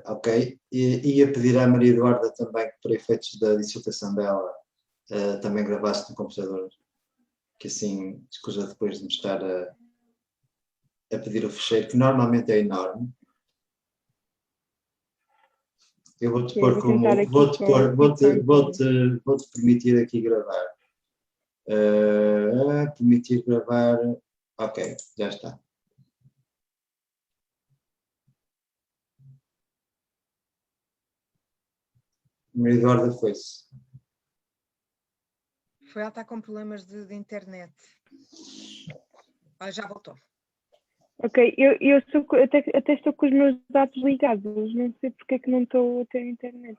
Ok. Ia pedir à Maria Eduarda também que, para efeitos da dissertação dela, também gravasse no computador, que assim escusa depois de me estar a pedir o fecheiro, que normalmente é enorme. Eu vou-te Ok, pôr vou como. tentar aqui Vou-te com vou-te permitir aqui gravar. Permitir gravar. Ok, já está. Maria Eduarda foi-se. Ela está com problemas de internet. Já voltou. Ok, eu até estou com os meus dados ligados, não sei porque é que não estou a ter internet.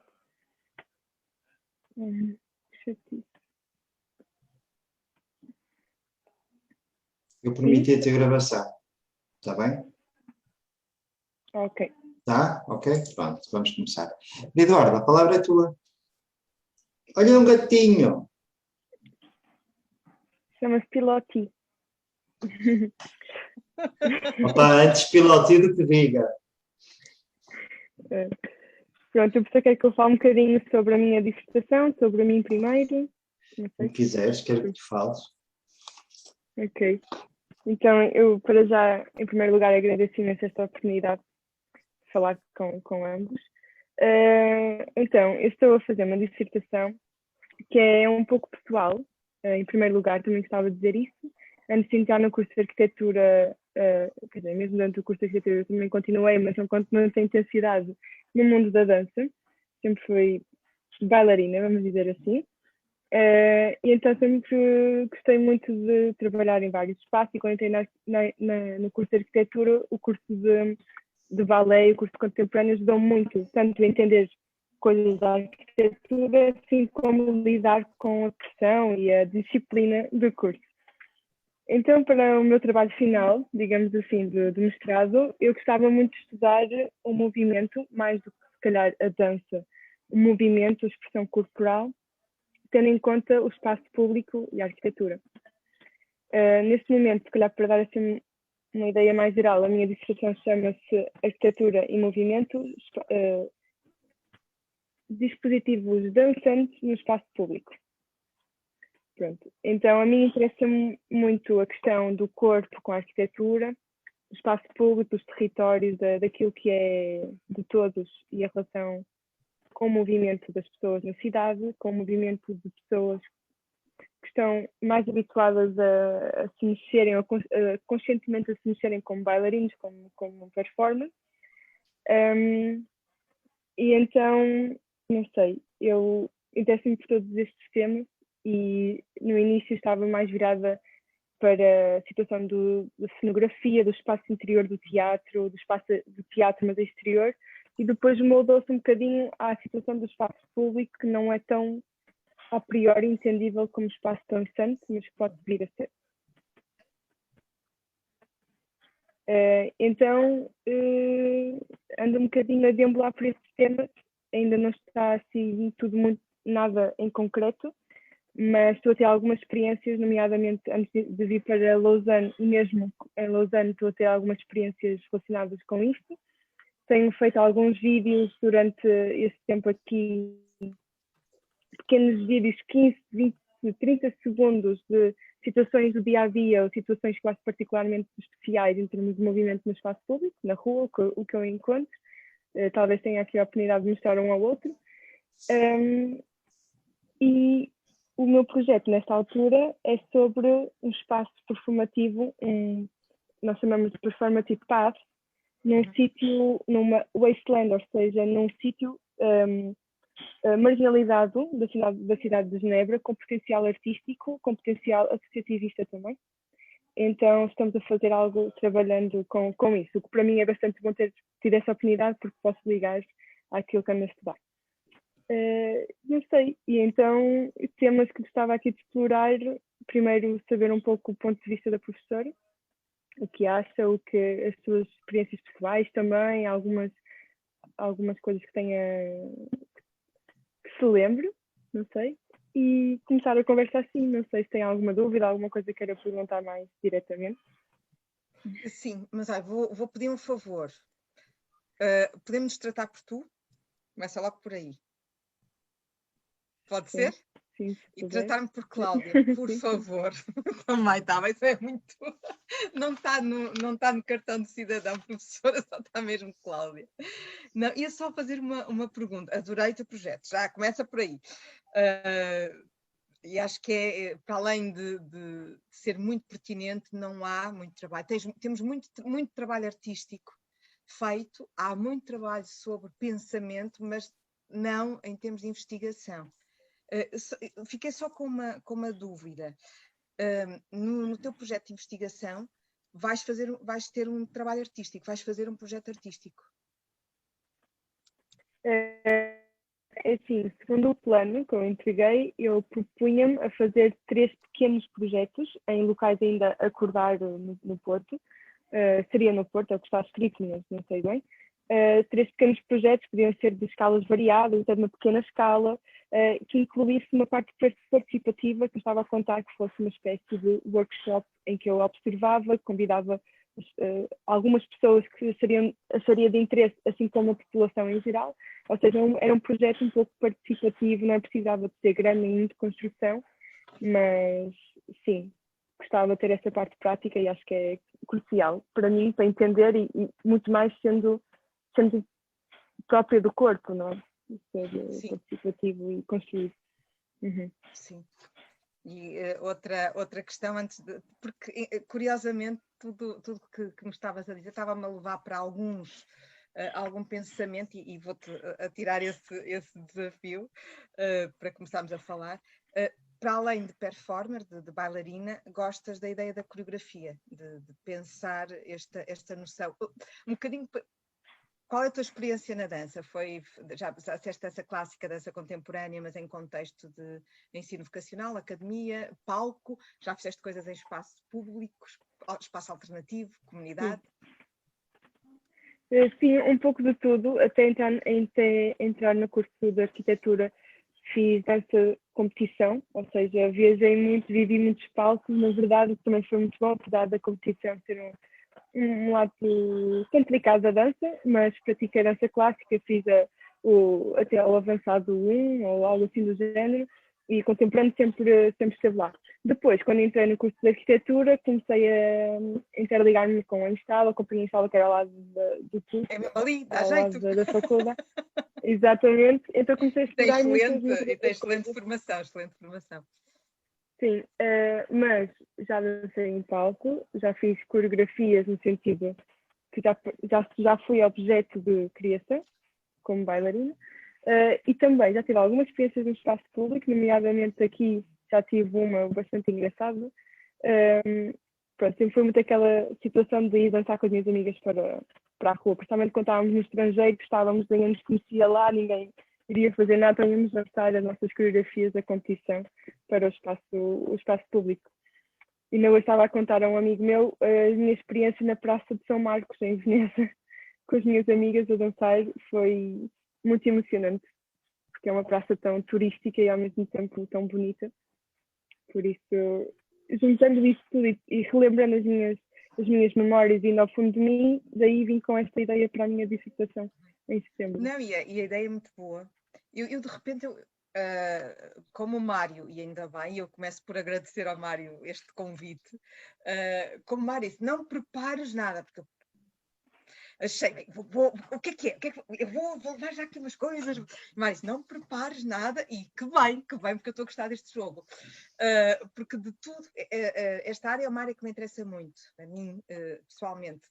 Chatice. Eu permiti-te a gravação. Está bem? Ok. Tá? Ok? Pronto, vamos começar. Eduardo, a palavra é tua. Olha um gatinho. Chama-se Piloti. Opa, antes piloti do que diga. Pronto, eu pensei que eu falo um bocadinho sobre a minha dissertação, sobre a mim primeiro. Não sei. Se quiseres, quero que te fales. Ok. Então, eu, para já, em primeiro lugar, agradeço imenso esta oportunidade de falar com ambos. Então, eu estou a fazer uma dissertação que é um pouco pessoal. Em primeiro lugar, também gostava de dizer isso. Antes de entrar no curso de arquitetura, quer dizer, mesmo durante o curso de arquitetura, eu também continuei, mas não com tanta intensidade no mundo da dança. Sempre fui bailarina, vamos dizer assim. E então sempre gostei muito de trabalhar em vários espaços, e quando entrei no curso de arquitetura, o curso de balé e o curso de contemporâneo ajudou muito, tanto a entender coisas da arquitetura, assim como lidar com a pressão e a disciplina do curso. Então, para o meu trabalho final, digamos assim, de mestrado, eu gostava muito de estudar o movimento, mais do que se calhar a dança, o movimento, a expressão corporal, tendo em conta o espaço público e a arquitetura. Neste momento, se calhar para dar assim uma ideia mais geral, a minha dissertação chama-se Arquitetura e Movimento, dispositivos dançantes no espaço público. Pronto. Então, a mim interessa-me muito a questão do corpo com a arquitetura, o espaço público, os territórios, daquilo que é de todos e a relação com o movimento das pessoas na cidade, com o movimento de pessoas que estão mais habituadas a se mexerem, conscientemente a se mexerem como bailarinos, como performers. E então, não sei, eu interesso-me por todos estes temas e no início estava mais virada para a situação da cenografia, do espaço interior do teatro, do espaço do teatro mas exterior, e depois moldou-se um bocadinho à situação do espaço público, que não é tão a priori entendível como espaço dançante, mas que pode vir a ser. Então, ando um bocadinho a deambular por estes temas, ainda não está assim tudo muito, nada em concreto, mas estou a ter algumas experiências, nomeadamente antes de vir para Lausanne, e mesmo em Lausanne estou a ter algumas experiências relacionadas com isto. Tenho feito alguns vídeos durante este tempo aqui, pequenos vídeos, 15, 20, 30 segundos de situações do dia a dia ou situações quase particularmente especiais em termos de movimento no espaço público, na rua, o que eu encontro. Talvez tenha aqui a oportunidade de mostrar um ao outro. E o meu projeto nesta altura é sobre um espaço performativo, nós chamamos de performative path, num sítio, numa wasteland, ou seja, num sítio marginalizado da cidade de Genebra, com potencial artístico, com potencial associativista também. Então estamos a fazer algo trabalhando com isso, o que para mim é bastante bom ter tido essa oportunidade, porque posso ligar àquilo que ando a estudar. Não sei, e então temas que gostava aqui de explorar, primeiro saber um pouco o ponto de vista da professora, o que acha, o que as suas experiências pessoais também, algumas coisas que tenha, que se lembre, não sei, e começar a conversa assim. Não sei se tem alguma dúvida, alguma coisa que queira perguntar mais diretamente. Sim, mas vou pedir um favor. Podemos nos tratar por tu? Começa logo por aí. Pode Sim, ser? sim, se E puder. tratar-me por Cláudia, por Sim. favor. Também está, isso é muito. Não está no cartão de cidadão, professora, só está mesmo Cláudia. Não, ia só fazer uma pergunta. Adorei o teu projeto, já começa por aí. E acho que para além de ser muito pertinente, não há muito trabalho. Temos muito trabalho artístico feito, há muito trabalho sobre pensamento, mas não em termos de investigação. Fiquei só com uma dúvida. No teu projeto de investigação, vais ter um trabalho artístico, vais fazer um projeto artístico. É assim, segundo o plano que eu entreguei, eu propunha-me a fazer 3 pequenos projetos em locais ainda a acordar no Porto. Seria no Porto, é o que está escrito, mas não sei bem. 3 pequenos projetos, podiam ser de escalas variadas, até de uma pequena escala, que incluísse uma parte participativa, que eu estava a contar que fosse uma espécie de workshop em que eu observava, convidava algumas pessoas que acharia de interesse, assim como a população em geral. Ou seja, era um projeto um pouco participativo, não precisava de ser grande nem muito construção, mas sim, gostava de ter essa parte prática e acho que é crucial para mim, para entender e muito mais sendo própria do corpo, não é? Ser participativo e construir. Uhum. Sim. E outra questão antes de... Porque, curiosamente, tudo que me estavas a dizer estava-me a levar para algum pensamento e vou-te atirar esse desafio para começarmos a falar. Para além de performer, de bailarina, gostas da ideia da coreografia, de pensar esta noção. Um bocadinho... Qual é a tua experiência na dança? Já disseste dança clássica, dança contemporânea, mas em contexto de ensino vocacional, academia, palco? Já fizeste coisas em espaços públicos, espaço alternativo, comunidade? Sim, um pouco de tudo. Até entrar no curso de arquitetura, fiz dança competição, ou seja, viajei muito, vivi muitos palcos. Na verdade, também foi muito bom, apesar da competição ser um lado complicado da dança, mas pratiquei dança clássica, fiz até ao avançado 1 ou algo assim do género, e contemporâneo sempre esteve lá. Depois, quando entrei no curso de arquitetura, comecei a interligar-me com a Instal, a companhia Instal, que era ao lado do curso, É mesmo ali, dá ao jeito. lado da faculdade. Exatamente, então comecei a estudar Tem muitas excelente formação, excelente formação. Sim, mas já dancei em palco, já fiz coreografias no sentido que já fui objeto de criação, como bailarina, e também já tive algumas experiências no espaço público, nomeadamente aqui já tive uma bastante engraçada. Pronto, sempre foi muito aquela situação de ir dançar com as minhas amigas para a rua, principalmente quando estávamos no estrangeiro, estávamos, ninguém nos conhecia lá, ninguém iria fazer nada, então íamos dançar as nossas coreografias da competição para o espaço público. E ainda hoje estava a contar a um amigo meu a minha experiência na Praça de São Marcos, em Veneza, com as minhas amigas a dançar, foi muito emocionante, porque é uma praça tão turística e ao mesmo tempo tão bonita. Por isso, juntando isso tudo e relembrando as minhas memórias e ao fundo de mim, daí vim com esta ideia para a minha dissertação em setembro. Não, e a ideia é muito boa. Eu de repente, como o Mário, e ainda bem, eu começo por agradecer ao Mário este convite, como o Mário disse, não prepares nada, porque eu achei, o que é que eu vou levar já aqui umas coisas, mas não prepares nada, e que bem, porque eu estou a gostar deste jogo, porque de tudo, esta área é uma área que me interessa muito, a mim, pessoalmente,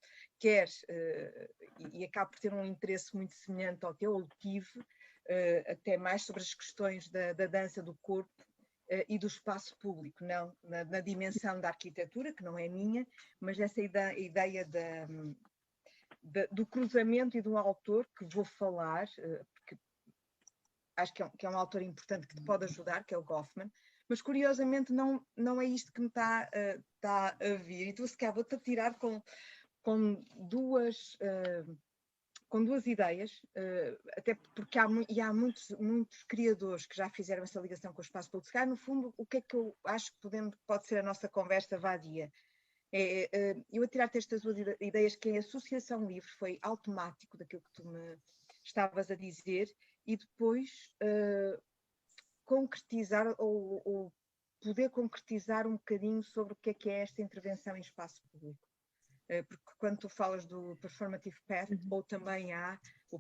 e acabo por ter um interesse muito semelhante ao teu, ou tive, até mais sobre as questões da dança do corpo e do espaço público, não na dimensão da arquitetura, que não é minha, mas essa ideia do cruzamento e de um autor que vou falar, porque acho que é um autor importante que te pode ajudar, que é o Goffman, mas curiosamente não é isto que me está a vir. E tu, se calhar, vou-te atirar com duas ideias, até porque há muitos criadores que já fizeram essa ligação com o espaço público. No fundo, o que é que eu acho que pode ser a nossa conversa vadia? Eu a tirar-te estas duas ideias, que a associação livre foi automático daquilo que tu me estavas a dizer, e depois concretizar ou poder concretizar um bocadinho sobre o que é esta intervenção em espaço público. Porque quando tu falas do performative path, ou também há o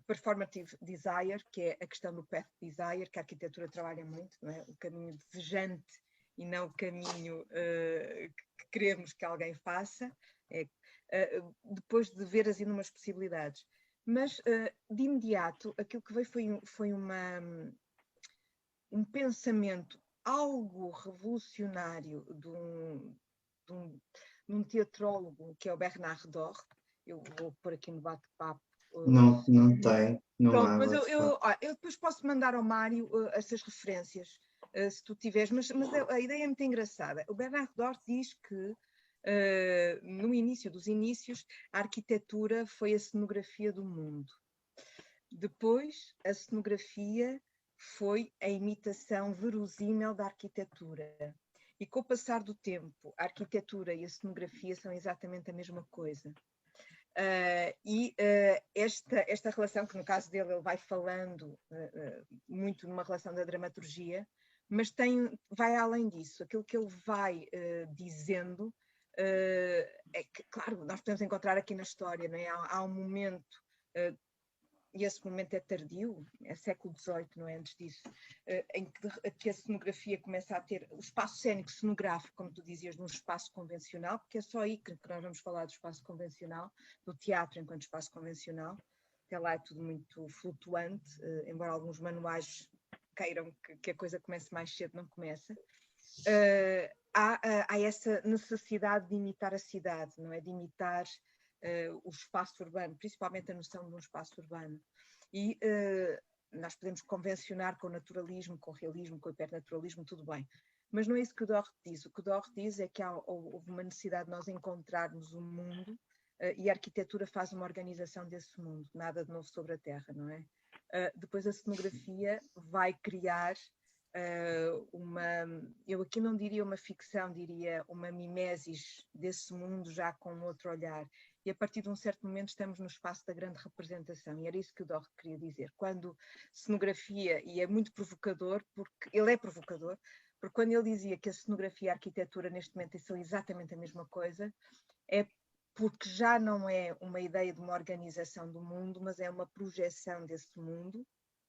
performative desire, que é a questão do path desire, que a arquitetura trabalha muito, não é? O caminho desejante e não o caminho que queremos que alguém faça, depois de ver as inúmeras possibilidades. Mas, de imediato, aquilo que veio foi um pensamento algo revolucionário de um teatrólogo que é o Bernard Dort. Eu vou pôr aqui no bate-papo. Não tem, não Pronto, há. mas eu depois posso mandar ao Mário essas referências, se tu tiveres, mas a ideia é muito engraçada. O Bernard Dort diz que no início dos inícios a arquitetura foi a cenografia do mundo. Depois a cenografia foi a imitação verosímil da arquitetura. E com o passar do tempo, a arquitetura e a cenografia são exatamente a mesma coisa. Esta relação, que no caso dele ele vai falando muito numa relação da dramaturgia, mas vai além disso. Aquilo que ele vai dizendo é que, claro, nós podemos encontrar aqui na história, não é? Há um momento, e esse momento é tardio, é século XVIII, não é? Antes disso, em que a cenografia começa a ter o espaço cênico cenográfico, como tu dizias, num espaço convencional, porque é só aí que nós vamos falar do espaço convencional, do teatro enquanto espaço convencional. Até lá é tudo muito flutuante, embora alguns manuais queiram que a coisa comece mais cedo, não começa. Há essa necessidade de imitar a cidade, não é? De imitar o espaço urbano, principalmente a noção de um espaço urbano. E nós podemos convencionar com o naturalismo, com o realismo, com o hipernaturalismo, tudo bem. Mas não é isso que o Dort diz. O que o Dort diz é que houve uma necessidade de nós encontrarmos o mundo e a arquitetura faz uma organização desse mundo. Nada de novo sobre a Terra, não é? Depois a cenografia vai criar eu aqui não diria uma ficção, diria uma mimesis desse mundo já com outro olhar. E a partir de um certo momento estamos no espaço da grande representação, e era isso que o Dort queria dizer. Quando cenografia, e é muito provocador, porque ele é provocador, porque quando ele dizia que a cenografia e a arquitetura neste momento são exatamente a mesma coisa, é porque já não é uma ideia de uma organização do mundo, mas é uma projeção desse mundo,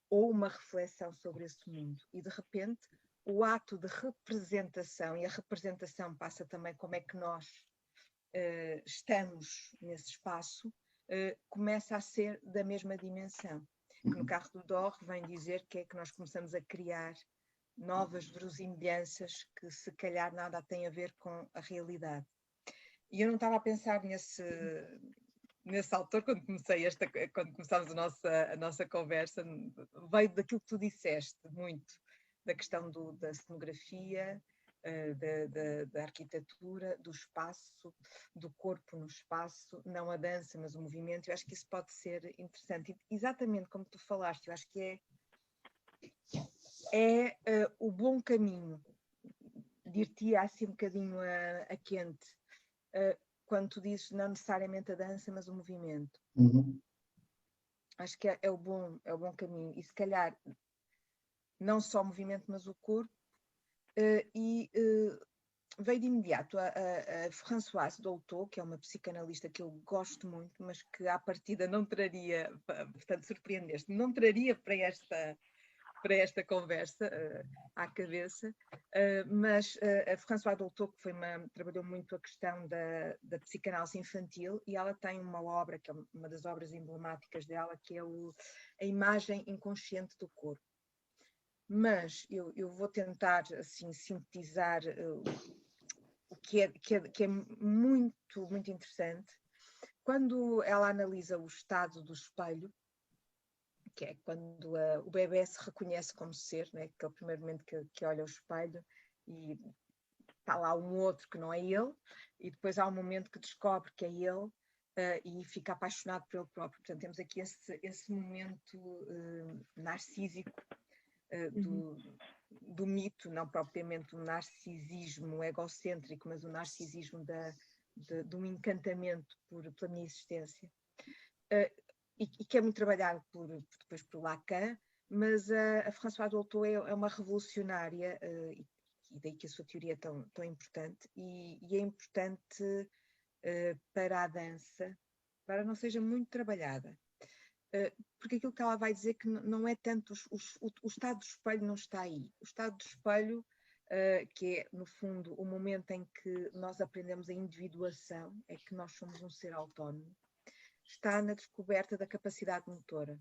ou uma reflexão sobre esse mundo. E de repente o ato de representação, e a representação passa também como é que nós estamos nesse espaço, começa a ser da mesma dimensão. Que no carro do Dor vem dizer que é que nós começamos a criar novas verosimilhanças que se calhar nada têm a ver com a realidade. E eu não estava a pensar nesse autor quando começámos a nossa conversa, veio daquilo que tu disseste muito, da questão da cenografia, da arquitetura, do espaço, do corpo no espaço, não a dança, mas o movimento. Eu acho que isso pode ser interessante. E, exatamente como tu falaste, eu acho que é o bom caminho. Dir-te-ia assim um bocadinho a quente, quando tu dizes não necessariamente a dança, mas o movimento. Acho que é o bom caminho. E se calhar não só o movimento, mas o corpo. Veio de imediato a Françoise Dolto, que é uma psicanalista que eu gosto muito, mas que à partida não traria, portanto surpreendeste, não traria para esta conversa à cabeça, mas a Françoise Dolto, que trabalhou muito a questão da psicanálise infantil, e ela tem uma obra, que é uma das obras emblemáticas dela, que é a imagem inconsciente do corpo. Mas eu vou tentar assim sintetizar o que é muito, muito interessante. Quando ela analisa o estado do espelho, que é quando o bebê se reconhece como ser, né? Que é o primeiro momento que olha o espelho e está lá um outro que não é ele, e depois há um momento que descobre que é ele e fica apaixonado por ele próprio. Portanto, temos aqui esse momento narcísico do mito, não propriamente do narcisismo egocêntrico, mas o narcisismo de um encantamento pela minha existência, e que é muito trabalhado depois por Lacan, mas a Françoise Dolto é uma revolucionária, e daí que a sua teoria é tão importante, e é importante para a dança, para não seja muito trabalhada. Porque aquilo que ela vai dizer que não é tanto o estado do espelho não está aí. O estado do espelho, que é, no fundo, o momento em que nós aprendemos a individuação, é que nós somos um ser autónomo, está na descoberta da capacidade motora.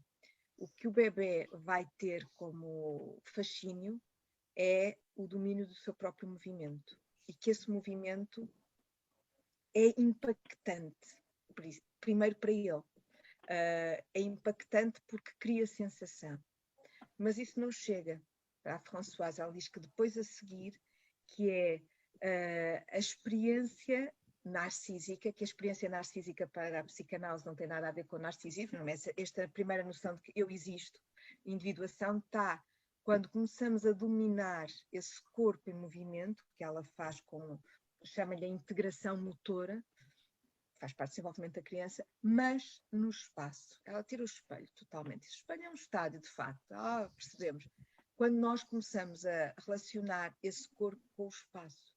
O que o bebê vai ter como fascínio é o domínio do seu próprio movimento, e que esse movimento é impactante, primeiro para ele. É impactante porque cria sensação. Mas isso não chega para a Françoise. Ela diz que depois a seguir, que é a experiência narcísica, que a experiência narcísica para a psicanálise não tem nada a ver com narcisismo, não é? Esta primeira noção de que eu existo, individuação, está quando começamos a dominar esse corpo em movimento, que ela faz chama-lhe a integração motora, faz parte do desenvolvimento da criança, mas no espaço. Ela tira o espelho totalmente. Esse espelho é um estádio, de facto. Percebemos. Quando nós começamos a relacionar esse corpo com o espaço,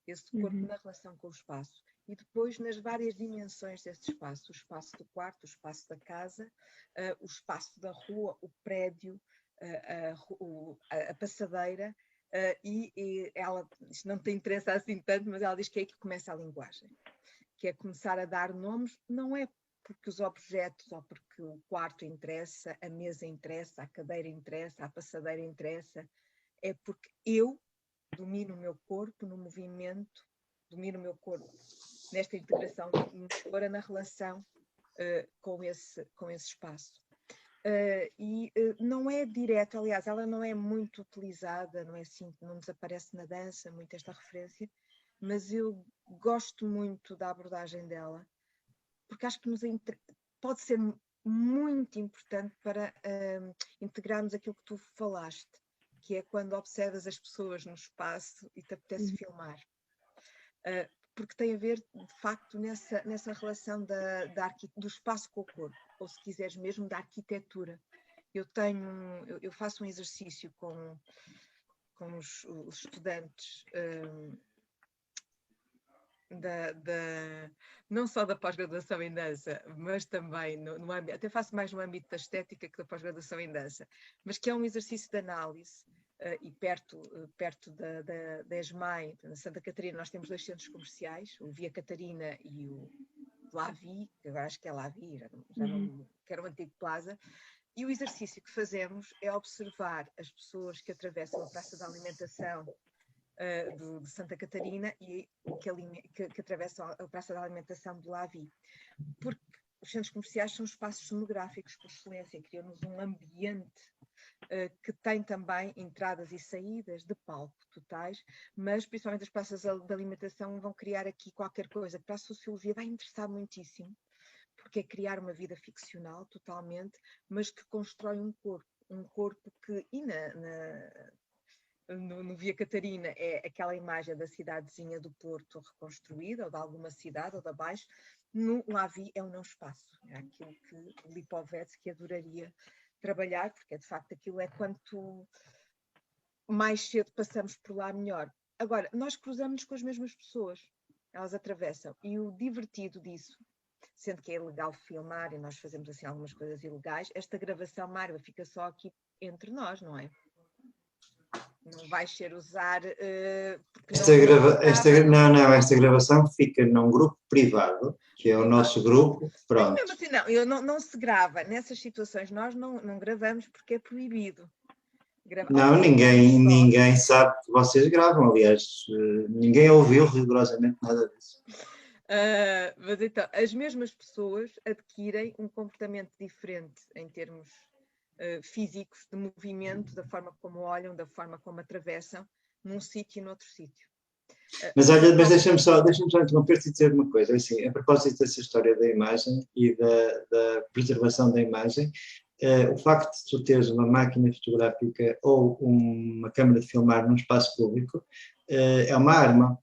esse corpo na relação com o espaço, e depois nas várias dimensões desse espaço, o espaço do quarto, o espaço da casa, o espaço da rua, o prédio, a passadeira, e ela, isto não tem interesse assim tanto, mas ela diz que é aí que começa a linguagem, que é começar a dar nomes, não é porque os objetos ou porque o quarto interessa, a mesa interessa, a cadeira interessa, a passadeira interessa, é porque eu domino o meu corpo no movimento, domino o meu corpo nesta integração motora na relação com esse espaço. Não é direto, aliás, ela não é muito utilizada, não é assim, não nos aparece na dança muito esta referência, mas eu gosto muito da abordagem dela, porque acho que pode ser muito importante para integrarmos aquilo que tu falaste, que é quando observas as pessoas no espaço e te apetece filmar. Porque tem a ver, de facto, nessa relação do espaço com o corpo, ou se quiseres mesmo, da arquitetura. Eu faço um exercício com os estudantes não só da pós-graduação em dança, mas também no âmbito, até faço mais no âmbito da estética que da pós-graduação em dança, mas que é um exercício de análise, e perto da ESMAI, na Santa Catarina, nós temos 2 centros comerciais, o Via Catarina e o Lavi, que agora acho que é Lavi, que era o antigo Plaza, e o exercício que fazemos é observar as pessoas que atravessam a Praça da Alimentação de Santa Catarina e que atravessam a Praça da Alimentação de Lavi, porque os centros comerciais são espaços cenográficos por excelência, criam-nos um ambiente que tem também entradas e saídas de palco totais, mas principalmente as praças de alimentação vão criar aqui qualquer coisa que para a sociologia vai interessar muitíssimo, porque é criar uma vida ficcional totalmente, mas que constrói um corpo que, no Via Catarina é aquela imagem da cidadezinha do Porto reconstruída, ou de alguma cidade, ou da Baixo. No Lavi é um não espaço, é aquilo que Lipovetsky adoraria trabalhar, porque de facto aquilo é quanto mais cedo passamos por lá, melhor. Agora, nós cruzamos com as mesmas pessoas, elas atravessam, e o divertido disso, sendo que é ilegal filmar e nós fazemos assim algumas coisas ilegais, esta gravação, Mário, fica só aqui entre nós, não é? Não vai ser usar... Esta gravação fica num grupo privado, que é o nosso grupo, pronto. Mesmo assim, não se grava. Nessas situações nós não gravamos porque é proibido. Ninguém sabe que vocês gravam, aliás, ninguém ouviu rigorosamente nada disso. Mas então, as mesmas pessoas adquirem um comportamento diferente em termos físicos, de movimento, da forma como olham, da forma como atravessam, num sítio e noutro sítio. Mas deixa-me só interromper-te e dizer uma coisa, assim, a propósito dessa história da imagem e da preservação da imagem, o facto de tu teres uma máquina fotográfica ou uma câmara de filmar num espaço público é uma arma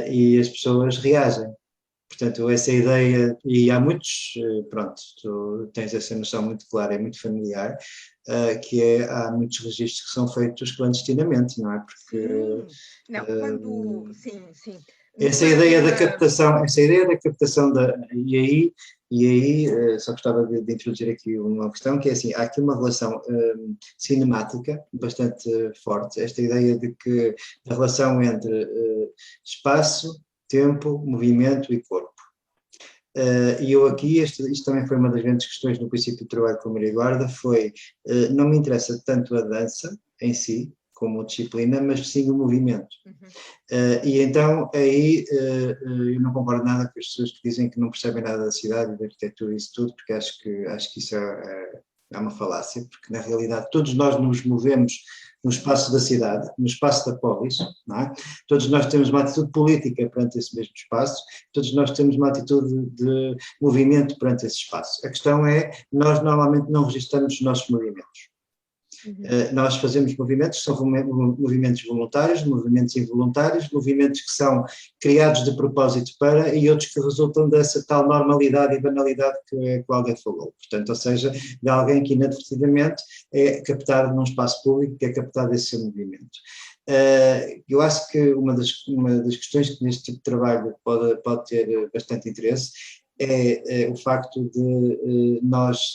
e as pessoas reagem. Portanto, essa ideia, e há muitos, pronto, tu tens essa noção muito clara, é muito familiar, há muitos registros que são feitos clandestinamente, não é? Porque não, quando, sim. essa ideia da captação e aí só gostava de introduzir aqui uma questão, que é assim, há aqui uma relação cinemática bastante forte, esta ideia de que a relação entre espaço, tempo, movimento e corpo. E eu aqui, isto também foi uma das grandes questões no princípio do trabalho com a Maria Eduarda, não me interessa tanto a dança em si, como disciplina, mas sim o movimento. E então aí eu não concordo nada com as pessoas que dizem que não percebem nada da cidade, da arquitetura e isso tudo, porque acho que isso é uma falácia, porque na realidade todos nós nos movemos no espaço da cidade, no espaço da polis, não é? Todos nós temos uma atitude política perante esse mesmo espaço, todos nós temos uma atitude de movimento perante esse espaço. A questão é, nós normalmente não registramos os nossos movimentos. Nós fazemos movimentos que são movimentos voluntários, movimentos involuntários, movimentos que são criados de propósito para e outros que resultam dessa tal normalidade e banalidade que a Cláudia falou. Portanto, ou seja, de alguém que inadvertidamente é captado num espaço público, que é captado desse seu movimento. Eu acho que uma das questões que neste tipo de trabalho pode ter bastante interesse é o facto de nós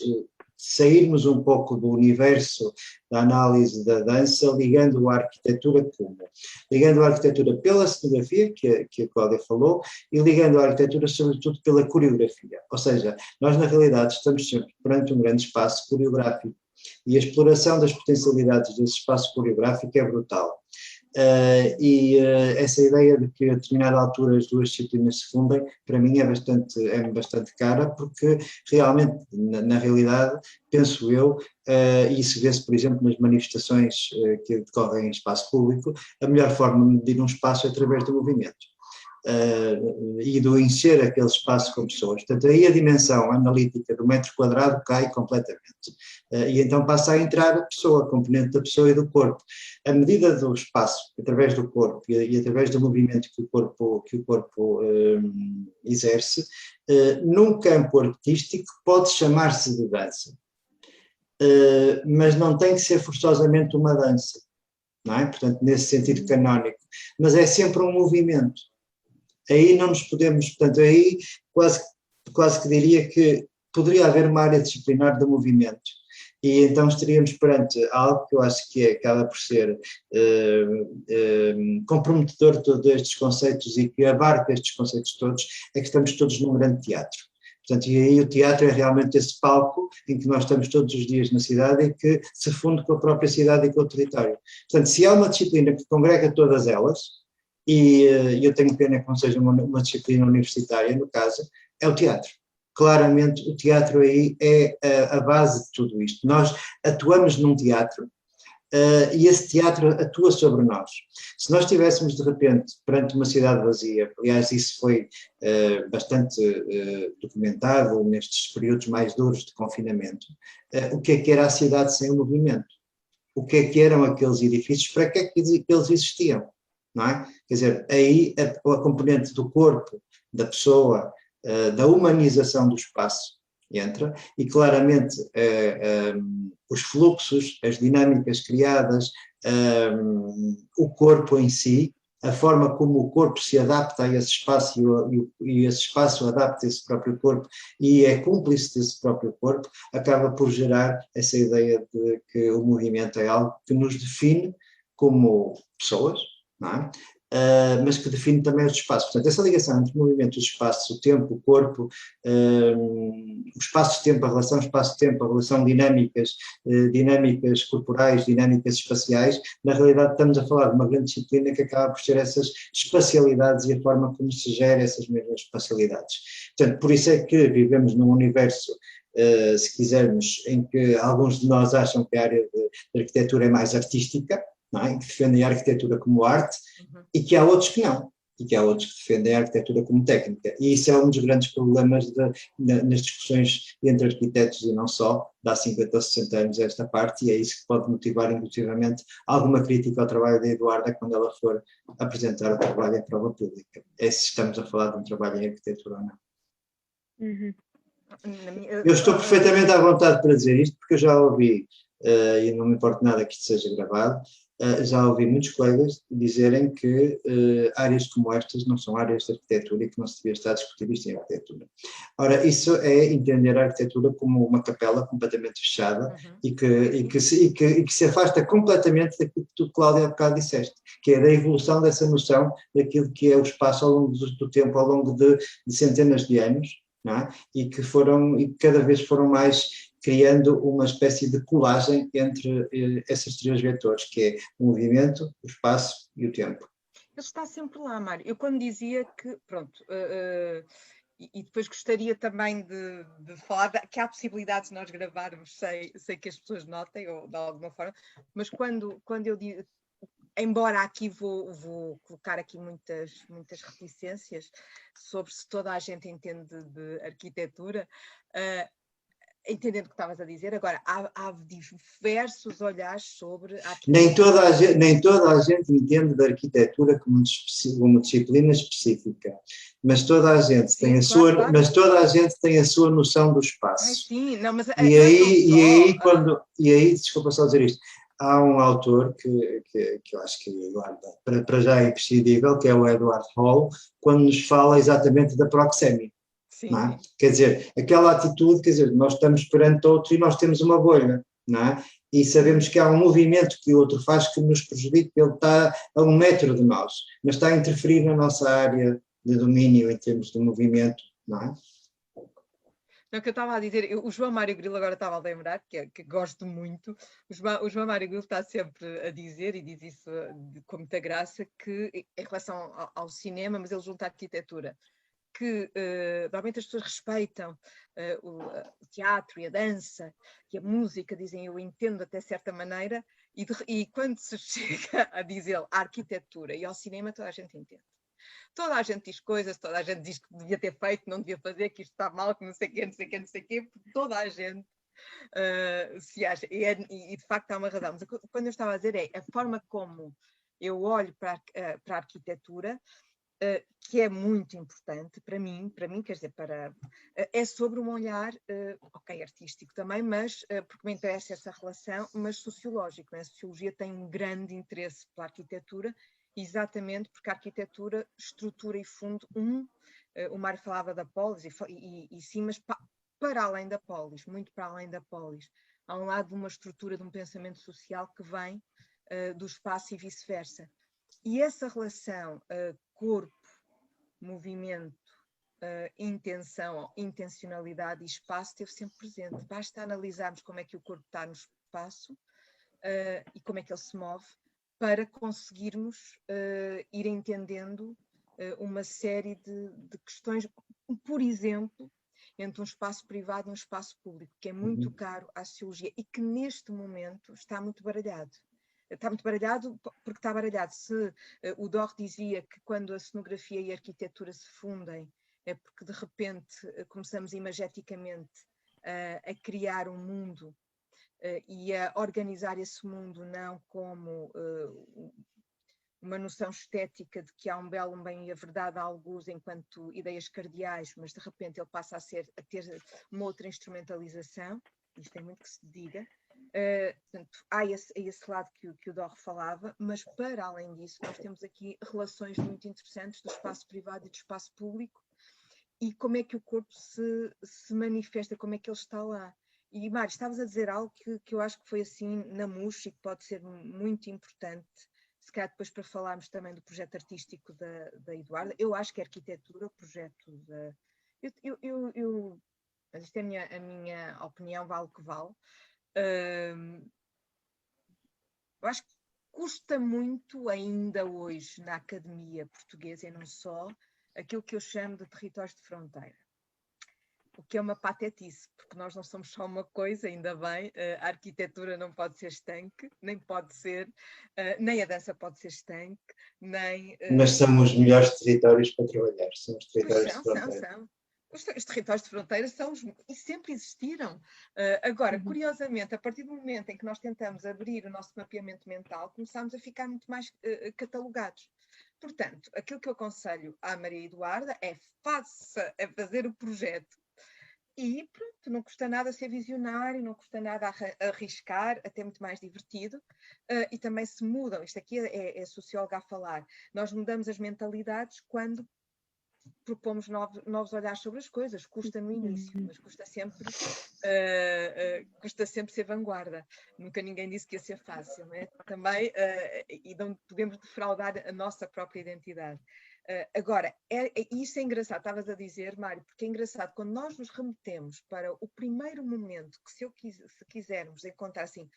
sairmos um pouco do universo da análise da dança, ligando a arquitetura como? Ligando a arquitetura pela cenografia, que a Cláudia falou, e ligando a arquitetura sobretudo pela coreografia. Ou seja, nós na realidade estamos sempre perante um grande espaço coreográfico e a exploração das potencialidades desse espaço coreográfico é brutal. Essa ideia de que a determinada altura as duas disciplinas se fundem, para mim é bastante cara, porque realmente, na realidade, penso eu, e isso vê-se, por exemplo, nas manifestações que decorrem em espaço público, a melhor forma de medir um espaço é através do movimento. E do encher aquele espaço com pessoas. Portanto, aí a dimensão analítica do metro quadrado cai completamente. E então passa a entrar a pessoa, a componente da pessoa e do corpo. A medida do espaço, através do corpo e através do movimento que o corpo exerce, num campo artístico pode chamar-se de dança. Mas não tem que ser forçosamente uma dança, não é? Portanto, nesse sentido canónico. Mas é sempre um movimento. Aí não nos podemos, portanto, aí quase que diria que poderia haver uma área disciplinar do movimento. E então estaríamos perante algo que eu acho que acaba por ser comprometedor de todos estes conceitos e que abarca estes conceitos todos, é que estamos todos num grande teatro. Portanto, e aí o teatro é realmente esse palco em que nós estamos todos os dias na cidade e que se funde com a própria cidade e com o território. Portanto, se há uma disciplina que congrega todas elas, e eu tenho pena que não seja uma disciplina universitária, no caso, é o teatro. Claramente o teatro aí é a base de tudo isto. Nós atuamos num teatro e esse teatro atua sobre nós. Se nós estivéssemos de repente perante uma cidade vazia, aliás isso foi bastante documentado nestes períodos mais duros de confinamento, o que é que era a cidade sem o movimento? O que é que eram aqueles edifícios? Para que é que eles existiam? Não é? Quer dizer, aí a componente do corpo, da pessoa, da humanização do espaço entra e claramente os fluxos, as dinâmicas criadas, o corpo em si, a forma como o corpo se adapta a esse espaço e esse espaço adapta a esse próprio corpo e é cúmplice desse próprio corpo, acaba por gerar essa ideia de que o movimento é algo que nos define como pessoas, não é? Mas que define também os espaços. Portanto, essa ligação entre o movimento, os espaços, o tempo, o corpo, o espaço-tempo, a relação espaço-tempo, a relação dinâmicas corporais, dinâmicas espaciais, na realidade estamos a falar de uma grande disciplina que acaba por ser essas espacialidades e a forma como se gera essas mesmas espacialidades. Portanto, por isso é que vivemos num universo, se quisermos, em que alguns de nós acham que a área de arquitetura é mais artística, não é? Que defendem a arquitetura como arte, e que há outros que não. e que há outros que defendem a arquitetura como técnica. E isso é um dos grandes problemas nas discussões entre arquitetos e não só, de há 50 ou 60 anos esta parte, e é isso que pode motivar, inclusivamente, alguma crítica ao trabalho da Eduarda quando ela for apresentar o trabalho em prova pública. É se estamos a falar de um trabalho em arquitetura ou não. Uhum. Eu estou perfeitamente à vontade para dizer isto, porque eu já ouvi, e não me importa nada que isto seja gravado, já ouvi muitos colegas dizerem que áreas como estas não são áreas de arquitetura e que não se devia estar a discutir isto em arquitetura. Ora, isso é entender a arquitetura como uma capela completamente fechada e que se afasta completamente daquilo que tu, Cláudia, há bocado disseste, que é da evolução dessa noção daquilo que é o espaço ao longo do tempo, ao longo de centenas de anos, não é? E que cada vez foram mais criando uma espécie de colagem entre esses três vetores, que é o movimento, o espaço e o tempo. Ele está sempre lá, Mário. Eu quando dizia que, pronto, e depois gostaria também de falar que há possibilidade de nós gravarmos, sei que as pessoas notem, ou de alguma forma, mas quando eu digo, embora aqui vou colocar aqui muitas reticências sobre se toda a gente entende de arquitetura, entendendo o que estavas a dizer, agora há diversos olhares sobre a arquitetura. Nem toda a gente entende da arquitetura como disciplina específica, mas toda a gente Sim, tem claro. mas toda a gente tem a sua noção do espaço. Sim, não, mas e aí, desculpa só dizer isto, há um autor que eu acho que para já é imprescindível, que é o Edward Hall, quando nos fala exatamente da proxémica. Não é? Quer dizer, aquela atitude, quer dizer, nós estamos perante outro e nós temos uma bolha, não é? E sabemos que há um movimento que o outro faz que nos prejudica, ele está a 1 metro de nós, mas está a interferir na nossa área de domínio em termos de movimento, não é? Não, que eu estava a dizer, o João Mário Grilo agora estava a lembrar, que gosto muito, o João Mário Grilo está sempre a dizer, e diz isso com muita graça, que em relação ao cinema, mas ele junta a arquitetura, que normalmente as pessoas respeitam o teatro e a dança e a música, dizem eu entendo até certa maneira, e quando se chega a dizer a arquitetura e ao cinema, toda a gente entende. Toda a gente diz coisas, toda a gente diz que devia ter feito, não devia fazer, que isto está mal, que não sei o quê, não sei o quê, não sei o quê, toda a gente se acha, e de facto há uma razão. Mas quando eu estava a dizer é a forma como eu olho para a arquitetura, que é muito importante para mim, quer dizer, é sobre um olhar, ok, artístico também, mas, porque me interessa essa relação, mas sociológico, né? A sociologia tem um grande interesse pela arquitetura, exatamente porque a arquitetura estrutura e funde o Mário falava da polis, e sim, mas para além da polis, muito para além da polis, há um lado de uma estrutura de um pensamento social que vem do espaço e vice-versa. E essa relação corpo, movimento, intenção, intencionalidade e espaço esteve sempre presente. Basta analisarmos como é que o corpo está no espaço e como é que ele se move para conseguirmos ir entendendo uma série de questões, por exemplo, entre um espaço privado e um espaço público, que é muito caro à sociologia e que neste momento está muito baralhado. Está muito baralhado porque está baralhado. Se o Dor dizia que quando a cenografia e a arquitetura se fundem é porque de repente começamos imageticamente a criar um mundo e a organizar esse mundo não como uma noção estética de que há um belo, um bem e a verdade a alguns enquanto ideias cardeais, mas de repente ele passa a ter uma outra instrumentalização, isto tem muito que se diga. Portanto, há esse lado que o Dor falava, mas para além disso nós temos aqui relações muito interessantes do espaço privado e do espaço público e como é que o corpo se manifesta, como é que ele está lá. E Mário, estavas a dizer algo que eu acho que foi assim na murcha e que pode ser muito importante, se calhar depois para falarmos também do projeto artístico da Eduarda. Eu acho que a arquitetura, o projeto da... Mas isto é a minha opinião, vale o que vale. Eu acho que custa muito ainda hoje na academia portuguesa e não só, aquilo que eu chamo de territórios de fronteira. o que é uma patetice, porque nós não somos só uma coisa, ainda bem, a arquitetura não pode ser estanque, nem pode ser, nem a dança pode ser estanque, nem... Mas são os melhores territórios para trabalhar, são os Pois territórios de fronteira. são. Os territórios de fronteira são e sempre existiram. Agora, curiosamente, a partir do momento em que nós tentamos abrir o nosso mapeamento mental, começamos a ficar muito mais catalogados. Portanto, aquilo que eu aconselho à Maria Eduarda é fazer o projeto. E pronto, não custa nada ser visionário, não custa nada arriscar, até muito mais divertido. E também se mudam, isto aqui é socióloga a falar, nós mudamos as mentalidades quando propomos novos olhares sobre as coisas. Custa no início, mas custa sempre ser vanguarda. Nunca ninguém disse que ia ser fácil, não é? Também, e não podemos defraudar a nossa própria identidade. Agora, isso é engraçado, estavas a dizer, Mário, porque é engraçado, quando nós nos remetemos para o primeiro momento, que se quisermos encontrar assim,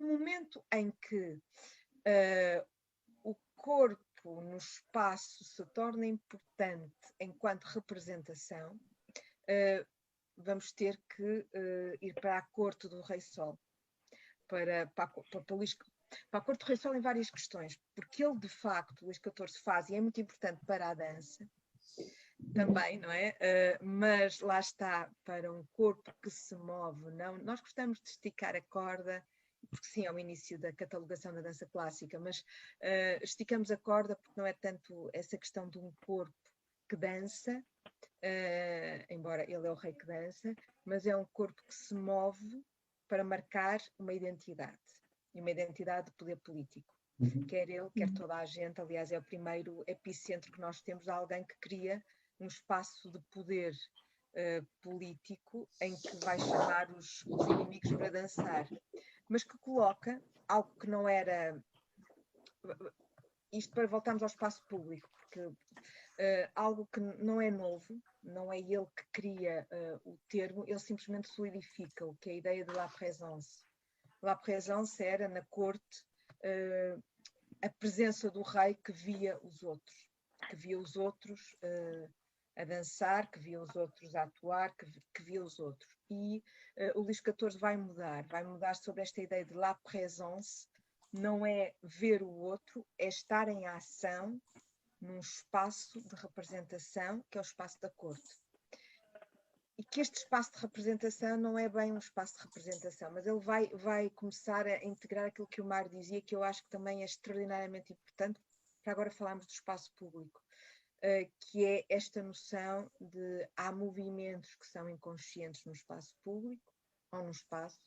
um momento em que o corpo no espaço se torna importante enquanto representação, vamos ter que ir para a corte do Rei Sol, para a corte do Rei Sol em várias questões, porque ele de facto, Luís XIV faz, e é muito importante para a dança, também, não é? Mas lá está, para um corpo que se move, não, nós gostamos de esticar a corda, porque sim, é o início da catalogação da dança clássica, mas esticamos a corda porque não é tanto essa questão de um corpo que dança, embora ele é o rei que dança, mas é um corpo que se move para marcar uma identidade, e uma identidade de poder político. Quer ele, quer toda a gente, aliás, é o primeiro epicentro que nós temos de alguém que cria um espaço de poder político em que vai chamar os inimigos para dançar, mas que coloca algo que não era... Isto para voltarmos ao espaço público, porque algo que não é novo, não é ele que cria o termo, ele simplesmente solidifica o que é a ideia de la présence. La présence era, na corte, a presença do rei que via os outros a dançar, que via os outros a atuar, que via os outros. E o Luís XIV vai mudar sobre esta ideia de la présence, não é ver o outro, é estar em ação num espaço de representação, que é o espaço da corte. E que este espaço de representação não é bem um espaço de representação, mas ele vai começar a integrar aquilo que o Mário dizia, que eu acho que também é extraordinariamente importante, para agora falarmos do espaço público, que é esta noção de há movimentos que são inconscientes no espaço público, ou no espaço,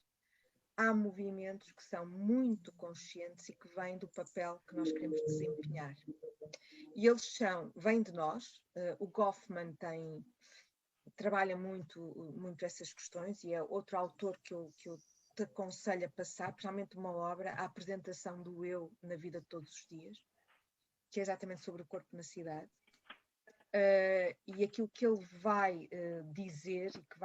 há movimentos que são muito conscientes e que vêm do papel que nós queremos desempenhar. E eles vêm de nós. O Goffman trabalha muito essas questões, e é outro autor que eu te aconselho a passar, principalmente uma obra, a apresentação do eu na vida de todos os dias, que é exatamente sobre o corpo na cidade. E aquilo que ele vai dizer e que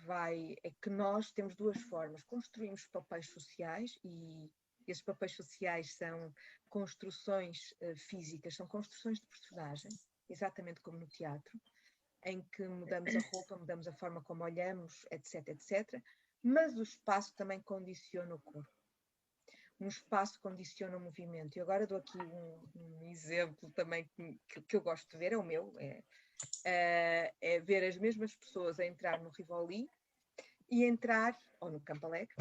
vai é que nós temos duas formas: construímos papéis sociais, e esses papéis sociais são construções físicas, são construções de personagem, exatamente como no teatro, em que mudamos a roupa, mudamos a forma como olhamos, etc, etc, mas o espaço também condiciona o corpo. Um espaço condiciona o movimento. E agora dou aqui um exemplo também que eu gosto de ver, é o meu, é ver as mesmas pessoas a entrar no Rivoli e entrar, ou no Campo Alegre.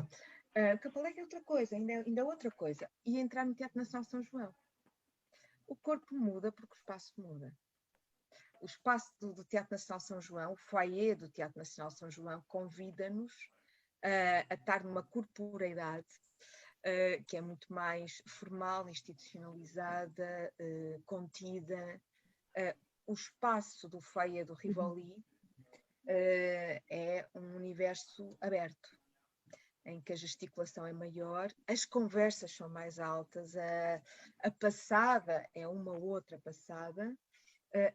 Campo Alegre é outra coisa, ainda é outra coisa, e entrar no Teatro Nacional São João. O corpo muda porque o espaço muda. O espaço do Teatro Nacional São João, o foyer do Teatro Nacional São João, convida-nos a estar numa corporeidade que é muito mais formal, institucionalizada, contida. O espaço do foyer do Rivoli é um universo aberto, em que a gesticulação é maior, as conversas são mais altas, a passada é uma outra passada.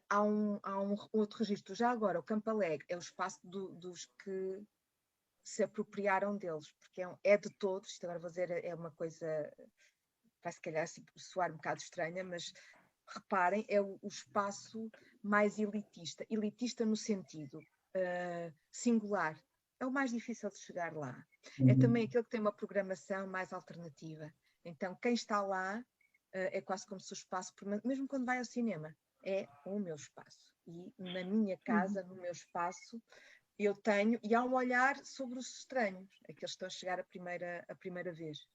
Há um outro registro. Já agora, o Campo Alegre é o espaço dos que se apropriaram deles, porque é de todos. Isto agora vou dizer, é uma coisa, vai se calhar assim, soar um bocado estranha, mas reparem, é o espaço mais elitista no sentido, singular. É o mais difícil de chegar lá. É também aquele que tem uma programação mais alternativa. Então, quem está lá é quase como se o espaço, mesmo quando vai ao cinema, é o meu espaço. E na minha casa, no meu espaço, eu tenho, e há um olhar sobre os estranhos, aqueles que estão a chegar a primeira vez.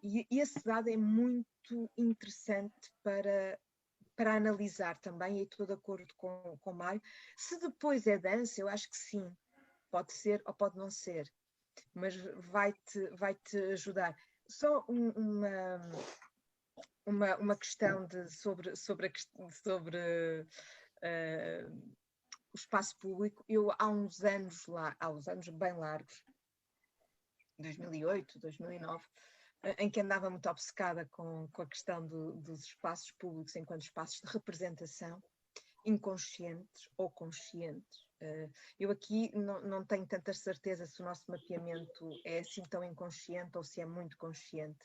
E esse dado é muito interessante para analisar também, e estou de acordo com o Mário. Se depois é dança, eu acho que sim, pode ser ou pode não ser, mas vai-te ajudar. Só uma questão sobre o espaço público. Eu há uns anos bem largos, 2008, 2009, em que andava muito obcecada com a questão dos espaços públicos enquanto espaços de representação, inconscientes ou conscientes. Eu aqui não tenho tanta certeza se o nosso mapeamento é assim tão inconsciente ou se é muito consciente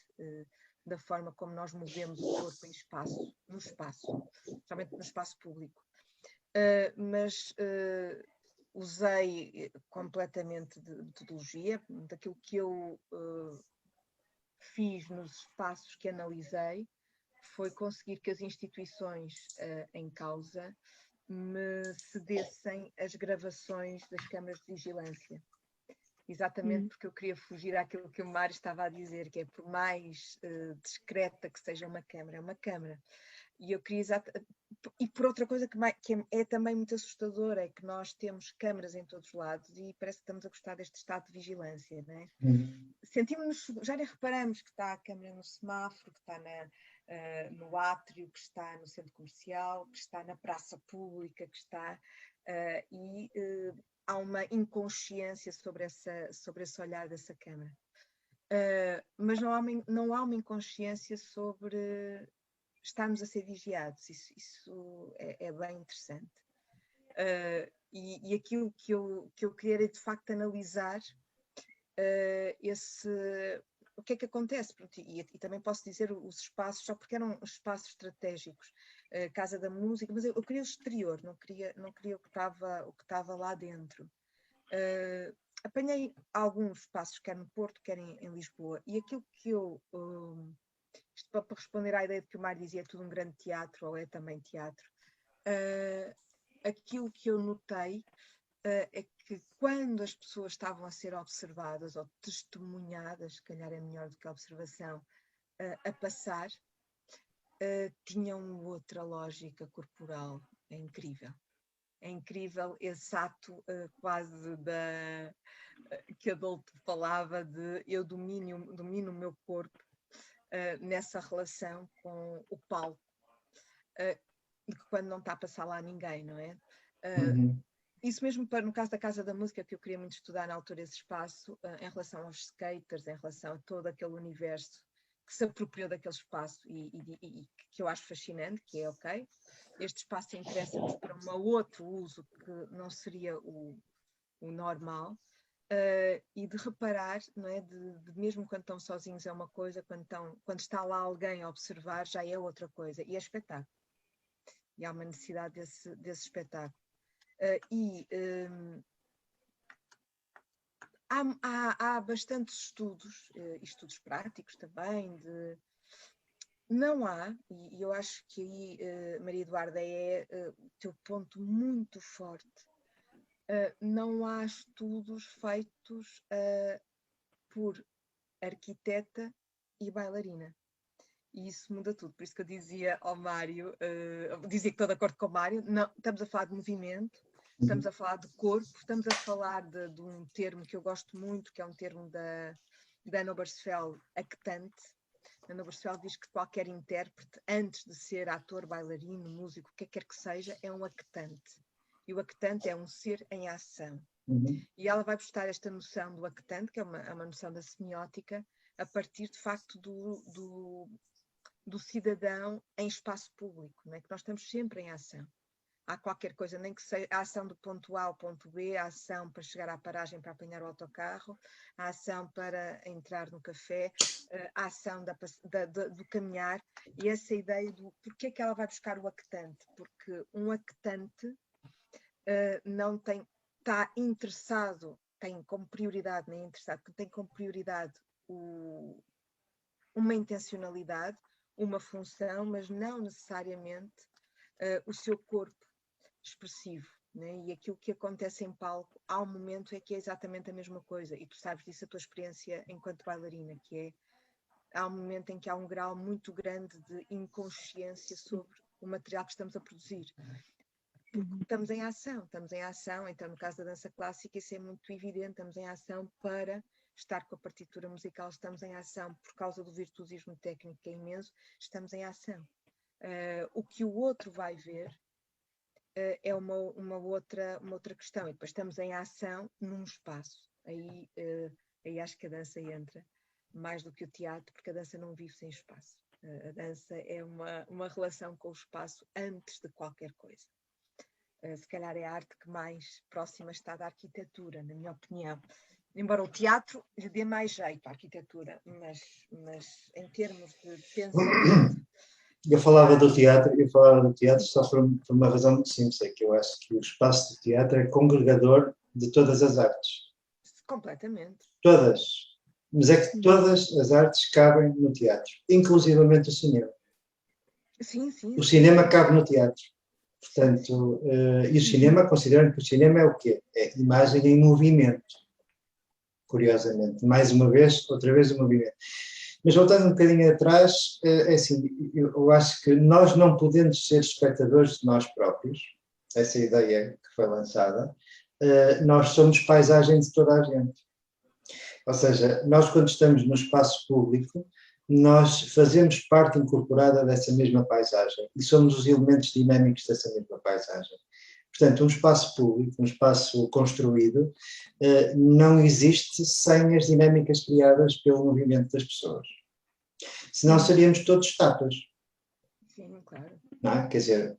da forma como nós movemos o corpo no espaço, somente no espaço público. Mas usei completamente de metodologia, daquilo que eu fiz nos espaços que analisei, foi conseguir que as instituições em causa me cedessem as gravações das câmaras de vigilância. Exatamente porque eu queria fugir àquilo que o Mário estava a dizer, que é por mais discreta que seja uma câmara, é uma câmara. E eu queria e por outra coisa que é também muito assustadora, é que nós temos câmaras em todos os lados e parece que estamos a gostar deste estado de vigilância, não é? Sentimos-nos, já nem reparamos que está a câmara no semáforo, que está no átrio, que está no centro comercial, que está na praça pública, que está há uma inconsciência sobre esse olhar dessa câmara. Mas não há uma inconsciência sobre estarmos a ser vigiados. Isso é bem interessante. E aquilo que eu queria era, de facto, analisar o que é que acontece. E também posso dizer os espaços, só porque eram espaços estratégicos, Casa da Música, mas eu queria o exterior, não queria o que estava lá dentro. Apanhei alguns espaços, quer no Porto, quer em Lisboa, e aquilo que eu... isto para responder à ideia de que o Mário dizia é tudo um grande teatro, ou é também teatro, aquilo que eu notei é que quando as pessoas estavam a ser observadas ou testemunhadas, se calhar é melhor do que a observação, a passar, tinham outra lógica corporal. É incrível. É incrível esse ato quase que Adolfo falava de eu domino o meu corpo nessa relação com o palco, quando não está a passar lá ninguém, não é? Isso mesmo no caso da Casa da Música, que eu queria muito estudar na altura esse espaço, em relação aos skaters, em relação a todo aquele universo que se apropriou daquele espaço e que eu acho fascinante, que é ok, este espaço interessa-nos para um outro uso que não seria o normal, e de reparar, não é? De mesmo quando estão sozinhos é uma coisa, quando está lá alguém a observar já é outra coisa, e é espetáculo. E há uma necessidade desse espetáculo. Há bastantes estudos, estudos práticos também, não há, e eu acho que aí, Maria Eduarda, é o teu ponto muito forte, não há estudos feitos por arquiteta e bailarina. E isso muda tudo. Por isso que eu dizia ao Mário, dizia que estou de acordo com o Mário, não, estamos a falar de movimento, estamos a falar de corpo, estamos a falar de um termo que eu gosto muito, que é um termo da Ana Oberstfeld, actante. Ana Oberstfeld diz que qualquer intérprete, antes de ser ator, bailarino, músico, o que quer que seja, é um actante. E o actante é um ser em ação. E ela vai buscar esta noção do actante, que é uma noção da semiótica, a partir, de facto, do cidadão em espaço público, não é? Que nós estamos sempre em ação. Há qualquer coisa, nem que seja a ação do ponto A ao ponto B, a ação para chegar à paragem para apanhar o autocarro, a ação para entrar no café, a ação do caminhar, e essa ideia do porquê é que ela vai buscar o actante, porque um actante não tem, está interessado, tem como prioridade, nem interessado, tem como prioridade uma intencionalidade, uma função, mas não necessariamente o seu corpo expressivo, né? E aquilo que acontece em palco, há um momento que é exatamente a mesma coisa, e tu sabes disso, a tua experiência enquanto bailarina, que é, há um momento em que há um grau muito grande de inconsciência sobre o material que estamos a produzir. Porque estamos em ação, então no caso da dança clássica isso é muito evidente, estamos em ação para estar com a partitura musical, estamos em ação por causa do virtuosismo técnico que é imenso, estamos em ação. O que o outro vai ver é uma outra questão, e depois estamos em ação num espaço, aí acho que a dança entra mais do que o teatro, porque a dança não vive sem espaço, a dança é uma relação com o espaço antes de qualquer coisa. Se calhar é a arte que mais próxima está da arquitetura, na minha opinião. Embora o teatro lhe dê mais jeito à arquitetura, mas em termos de pensamento... Eu falava do teatro só por uma razão muito simples, é que eu acho que o espaço do teatro é congregador de todas as artes. Completamente. Todas. Mas é que todas as artes cabem no teatro, inclusivamente o cinema. Sim. O cinema cabe no teatro. Portanto, e o cinema, considerando que o cinema é o quê? É imagem em movimento, curiosamente. Mais uma vez, outra vez o movimento. Mas voltando um bocadinho atrás, é assim, eu acho que nós não podemos ser espectadores de nós próprios, essa ideia que foi lançada, nós somos paisagem de toda a gente. Ou seja, nós quando estamos no espaço público, nós fazemos parte incorporada dessa mesma paisagem e somos os elementos dinâmicos dessa mesma paisagem. Portanto, um espaço público, um espaço construído, não existe sem as dinâmicas criadas pelo movimento das pessoas. Senão seríamos todos estátuas. Sim, claro. Não é? Quer dizer,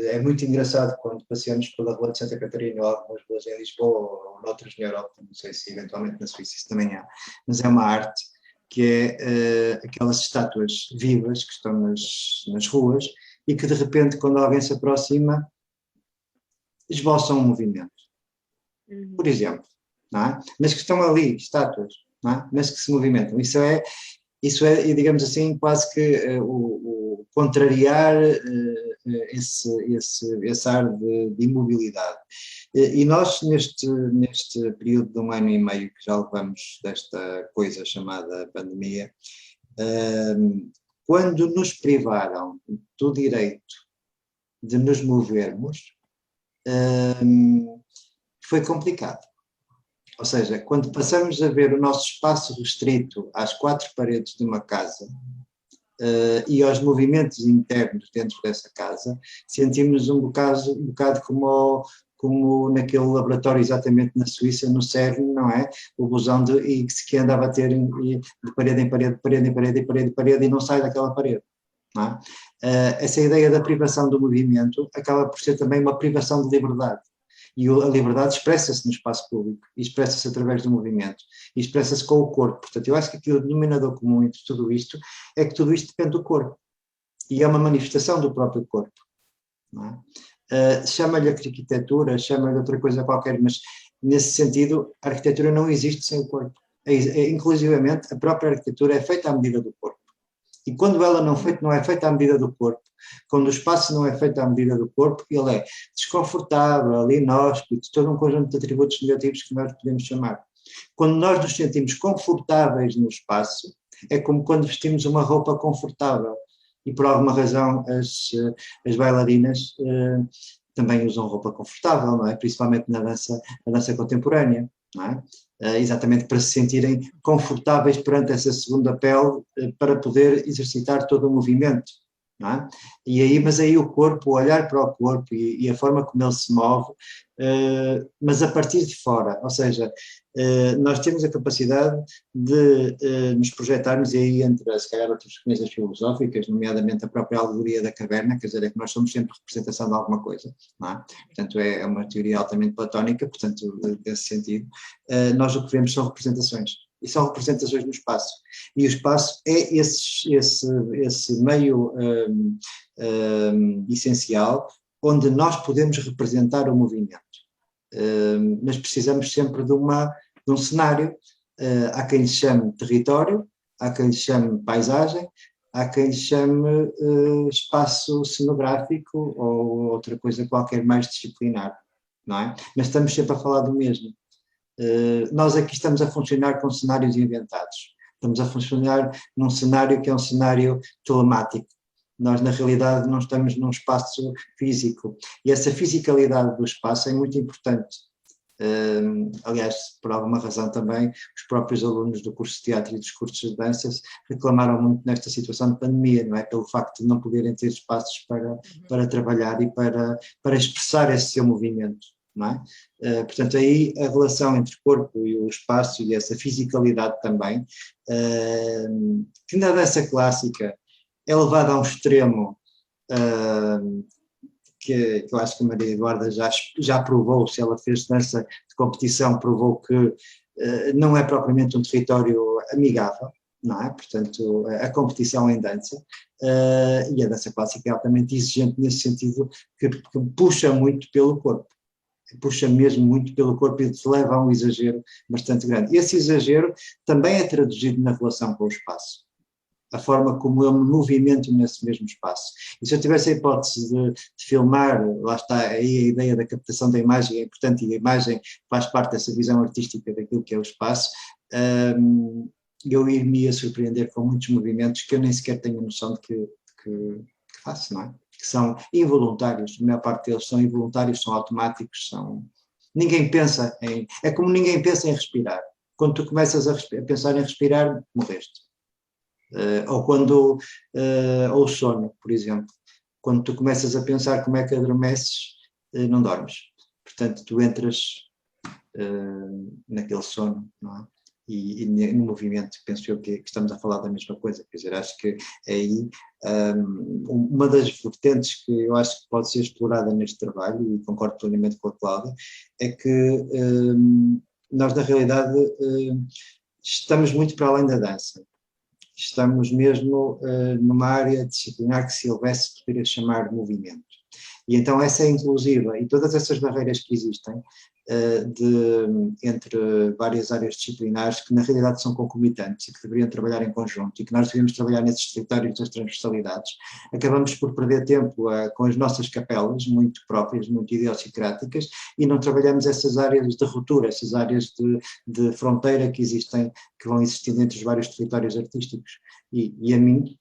é muito engraçado quando passeamos pela Rua de Santa Catarina ou algumas ruas em Lisboa ou noutras na Europa, não sei se eventualmente na Suíça isso também há, mas é uma arte que é aquelas estátuas vivas que estão nas ruas e que de repente quando alguém se aproxima esboçam um movimento, por exemplo, não é? Mas que estão ali, estátuas, não é? Mas que se movimentam. Isso é, digamos assim, quase que o contrariar esse ar de imobilidade. E nós, neste período de 1 ano e meio que já levamos desta coisa chamada pandemia, quando nos privaram do direito de nos movermos, foi complicado. Ou seja, quando passamos a ver o nosso espaço restrito às 4 paredes de uma casa e aos movimentos internos dentro dessa casa, sentimos um bocado como naquele laboratório exatamente na Suíça, no CERN, não é? O busão que andava a ter de parede em parede, parede em parede, parede em parede e não sai daquela parede. Não é? Essa ideia da privação do movimento acaba por ser também uma privação de liberdade. E a liberdade expressa-se no espaço público, e expressa-se através do movimento, e expressa-se com o corpo. Portanto, eu acho que aqui o denominador comum entre tudo isto é que tudo isto depende do corpo. E é uma manifestação do próprio corpo. Não é? Chama-lhe arquitetura, chama-lhe outra coisa qualquer, mas nesse sentido a arquitetura não existe sem o corpo. Inclusivamente, a própria arquitetura é feita à medida do corpo. E quando ela não é feita à medida do corpo, quando o espaço não é feito à medida do corpo, ele é desconfortável, inóspito, todo um conjunto de atributos negativos que nós podemos chamar. Quando nós nos sentimos confortáveis no espaço, é como quando vestimos uma roupa confortável. E por alguma razão as bailarinas também usam roupa confortável, não é? Principalmente na dança contemporânea, não é? Exatamente para se sentirem confortáveis perante essa segunda pele, para poder exercitar todo o movimento. Não é? Mas aí o corpo, o olhar para o corpo e a forma como ele se move, mas a partir de fora, ou seja, nós temos a capacidade de nos projetarmos, e aí entre, se calhar, outras referências filosóficas, nomeadamente a própria alegoria da caverna, quer dizer, é que nós somos sempre representação de alguma coisa, não é? Portanto, é uma teoria altamente platónica, portanto, nesse sentido, nós o que vemos são representações. E são representações no espaço. E o espaço é esse meio essencial onde nós podemos representar o movimento. Mas precisamos sempre de um cenário. Há quem lhe chame território, há quem lhe chame paisagem, há quem lhe chame espaço cenográfico ou outra coisa qualquer mais disciplinar, não é? Mas estamos sempre a falar do mesmo. Nós aqui estamos a funcionar com cenários inventados. Estamos a funcionar num cenário que é um cenário telemático. Nós, na realidade, não estamos num espaço físico. E essa fisicalidade do espaço é muito importante. Aliás, por alguma razão também, os próprios alunos do curso de teatro e dos cursos de dança reclamaram muito nesta situação de pandemia, não é? Pelo facto de não poderem ter espaços para trabalhar e para expressar esse seu movimento, não é? Portanto, aí a relação entre o corpo e o espaço e essa fisicalidade também, que na dança clássica é levada a um extremo que eu acho que a Maria Eduarda já provou, se ela fez dança de competição, provou que não é propriamente um território amigável, não é? Portanto, a competição em dança, e a dança clássica é altamente exigente nesse sentido, que puxa muito pelo corpo. Puxa mesmo muito pelo corpo e te leva a um exagero bastante grande. Esse exagero também é traduzido na relação com o espaço. A forma como eu me movimento nesse mesmo espaço. E se eu tivesse a hipótese de filmar, lá está aí a ideia da captação da imagem, é importante, e a imagem faz parte dessa visão artística daquilo que é o espaço, eu iria surpreender com muitos movimentos que eu nem sequer tenho noção de que faço, não é? Que são involuntários, a maior parte deles são involuntários, são automáticos, ninguém pensa em... É como ninguém pensa em respirar. Quando tu começas a pensar em respirar, morreste. Ou sono, por exemplo. Quando tu começas a pensar como é que adormeces, não dormes. Portanto, tu entras naquele sono, não é? E no movimento, penso eu que estamos a falar da mesma coisa. Quer dizer, acho que é aí uma das vertentes que eu acho que pode ser explorada neste trabalho, e concordo plenamente com a Cláudia, é que nós, na realidade, estamos muito para além da dança. Estamos mesmo numa área disciplinar que se houvesse poderia chamar de movimento. E então essa é inclusiva, e todas essas barreiras que existem entre várias áreas disciplinares que na realidade são concomitantes e que deveriam trabalhar em conjunto e que nós devíamos trabalhar nesses territórios das transversalidades, acabamos por perder tempo com as nossas capelas muito próprias, muito idiosincráticas, e não trabalhamos essas áreas de ruptura, essas áreas de fronteira que existem, que vão existindo entre os vários territórios artísticos. E a mim,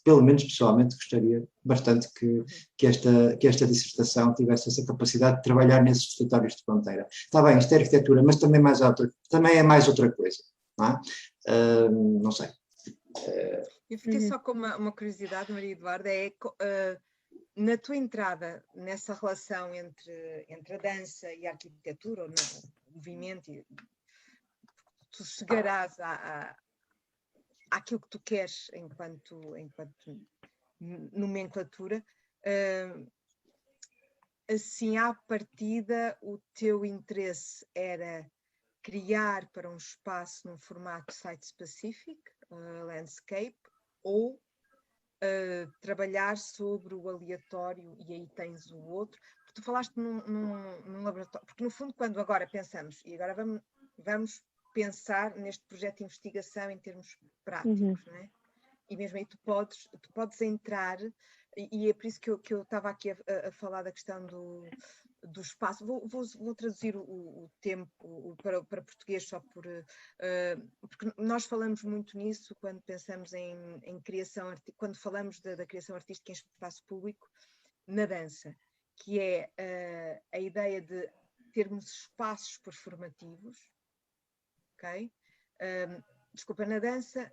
pelo menos pessoalmente, gostaria bastante que esta dissertação tivesse essa capacidade de trabalhar nesses territórios de fronteira. Está bem, isto é arquitetura, mas também é mais outra coisa, não é? Não sei. Eu fiquei só com uma curiosidade, Maria Eduarda, na tua entrada nessa relação entre a dança e a arquitetura, ou no movimento, tu chegarás àquilo que tu queres enquanto nomenclatura, assim, à partida, o teu interesse era criar para um espaço num formato site-specific, landscape, ou trabalhar sobre o aleatório, e aí tens o outro, porque tu falaste num laboratório, porque no fundo quando agora pensamos, e agora vamos pensar neste projeto de investigação em termos práticos, não é? E mesmo aí tu podes entrar, e é por isso que eu estava aqui a falar da questão do espaço. Vou traduzir o tempo para português só porque nós falamos muito nisso quando pensamos em criação, quando falamos da criação artística em espaço público na dança, que é a ideia de termos espaços performativos, ok? Desculpa, na dança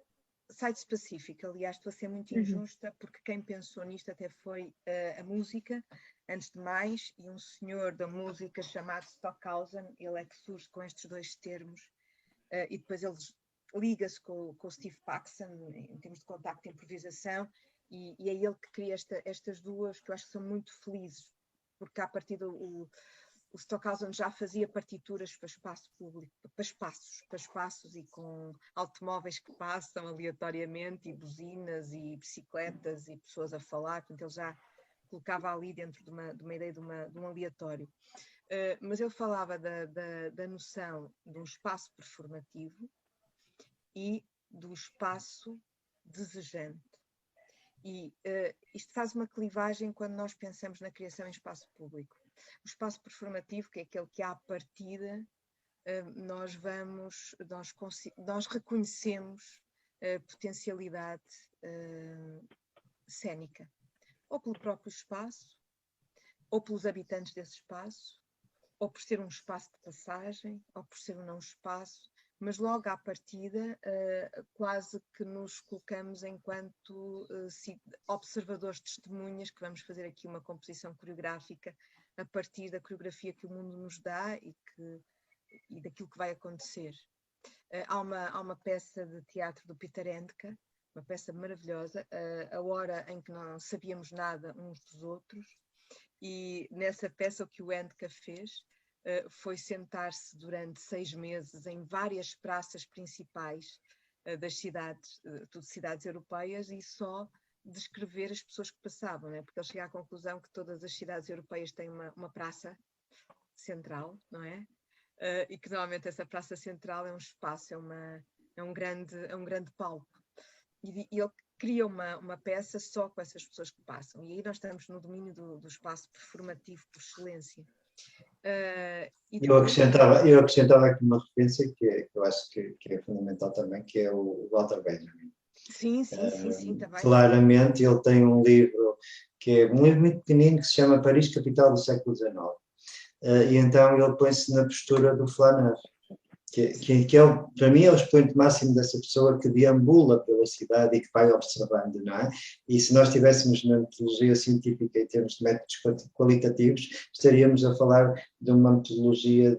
site-específica, aliás, estou a ser muito injusta, porque quem pensou nisto até foi a música, antes de mais, e um senhor da música chamado Stockhausen, ele é que surge com estes dois termos, e depois ele liga-se com o Steve Paxson, em termos de contacto e improvisação, e é ele que cria estas duas, que eu acho que são muito felizes, porque a partir o Stockhausen já fazia partituras para espaço público, para espaços e com automóveis que passam aleatoriamente, e buzinas, e bicicletas, e pessoas a falar, portanto ele já colocava ali dentro de uma ideia de um aleatório. Mas ele falava da noção de um espaço performativo e do espaço desejante. E isto faz uma clivagem quando nós pensamos na criação em espaço público. O espaço performativo, que é aquele que à partida nós reconhecemos potencialidade cénica, ou pelo próprio espaço, ou pelos habitantes desse espaço, ou por ser um espaço de passagem, ou por ser um não espaço, mas logo à partida quase que nos colocamos enquanto observadores, testemunhas, que vamos fazer aqui uma composição coreográfica a partir da coreografia que o mundo nos dá e daquilo que vai acontecer. Há uma peça de teatro do Peter Handke, uma peça maravilhosa, a hora em que não sabíamos nada uns dos outros, e nessa peça o que o Handke fez foi sentar-se durante 6 meses em várias praças principais das cidades, tudo cidades europeias, e só descrever as pessoas que passavam, né? Porque ele chega à conclusão que todas as cidades europeias têm uma praça central, não é? E que normalmente essa praça central é um espaço, é um grande palco. E ele cria uma peça só com essas pessoas que passam. E aí nós estamos no domínio do espaço performativo por excelência. Eu acrescentava aqui uma referência que eu acho que é fundamental também, que é o Walter Benjamin. Sim, também. Claramente ele tem um livro que é um livro muito pequenino que se chama Paris, Capital do século XIX. E então ele põe-se na postura do flaneur, que é, para mim, é o expoente máximo dessa pessoa que deambula pela cidade e que vai observando, não é? E se nós estivéssemos na metodologia científica em termos de métodos qualitativos, estaríamos a falar de uma metodologia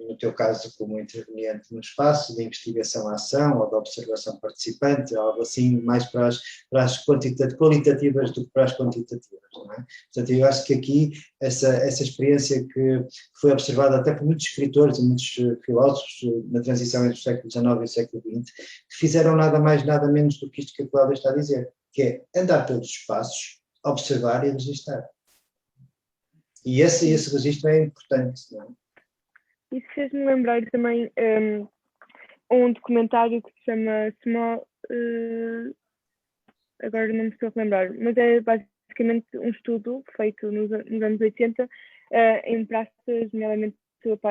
no teu caso, como interveniente no espaço, de investigação-ação ou de observação-participante, algo assim, mais para as qualitativas do que para as quantitativas, não é? Portanto, eu acho que aqui essa experiência que foi observada até por muitos escritores e muitos filósofos na transição entre o século XIX e o século XX, que fizeram nada mais, nada menos do que isto que a Cláudia está a dizer, que é andar pelos espaços, observar e registrar. E esse registro é importante, não é? Isso fez-me lembrar também um documentário que se chama Small, agora não me estou a lembrar, mas é basicamente um estudo feito nos anos 80 em praças, nomeadamente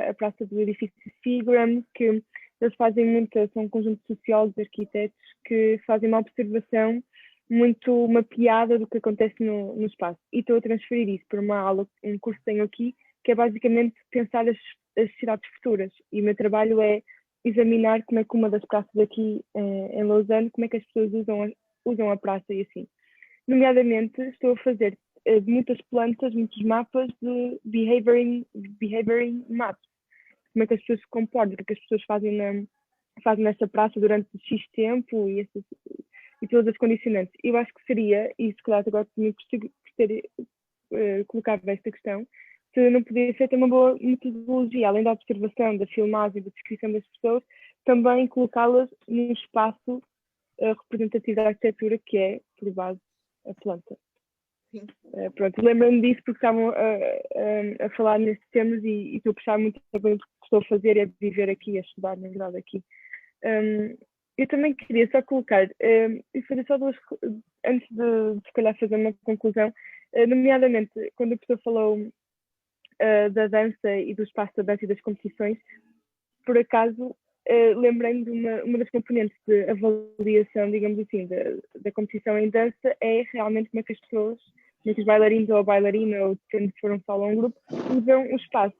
a praça do edifício Seagram, que eles fazem são um conjunto de sociólogos, arquitetos, que fazem uma observação muito mapeada do que acontece no espaço. E estou a transferir isso para uma aula, um curso que tenho aqui, que é basicamente pensar as cidades futuras. E o meu trabalho é examinar como é que uma das praças aqui em Lausanne, como é que as pessoas usam a praça e assim. Nomeadamente, estou a fazer muitas plantas, muitos mapas de behavioring maps. Como é que as pessoas se comportam, o que é que as pessoas fazem nessa praça durante X tempo e todas as condicionantes. Eu acho que seria, e se calhar agora também gostaria de colocar esta questão, se não podia ser uma boa metodologia, além da observação, da filmagem, da descrição das pessoas, também colocá-las num espaço representativo da arquitetura, que é, por base, a planta. Pronto, lembro-me disso porque estavam a falar nestes temas e estou a puxar muito bem o que estou a fazer, é viver aqui, a estudar, na verdade, aqui. Eu também queria só colocar, e fazer só duas, antes de se calhar fazer uma conclusão, nomeadamente, quando a pessoa falou da dança e do espaço da dança e das competições, por acaso lembrei-me de uma das componentes de avaliação, digamos assim, da competição em dança, é realmente como é que as pessoas, como é que os bailarinos ou a bailarina, ou se for um solo ou um grupo, usam o espaço.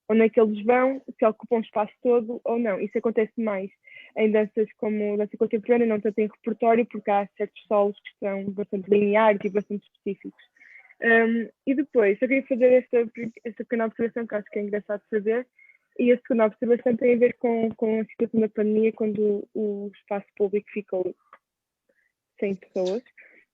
Onde é que eles vão, se ocupam o espaço todo ou não. Isso acontece mais em danças como dança contemporânea, não tanto em repertório, porque há certos solos que são bastante lineares e bastante específicos. E depois, eu queria fazer esta pequena observação que acho que é engraçado fazer, e a segunda observação tem a ver com a situação da pandemia, quando o espaço público ficou sem pessoas.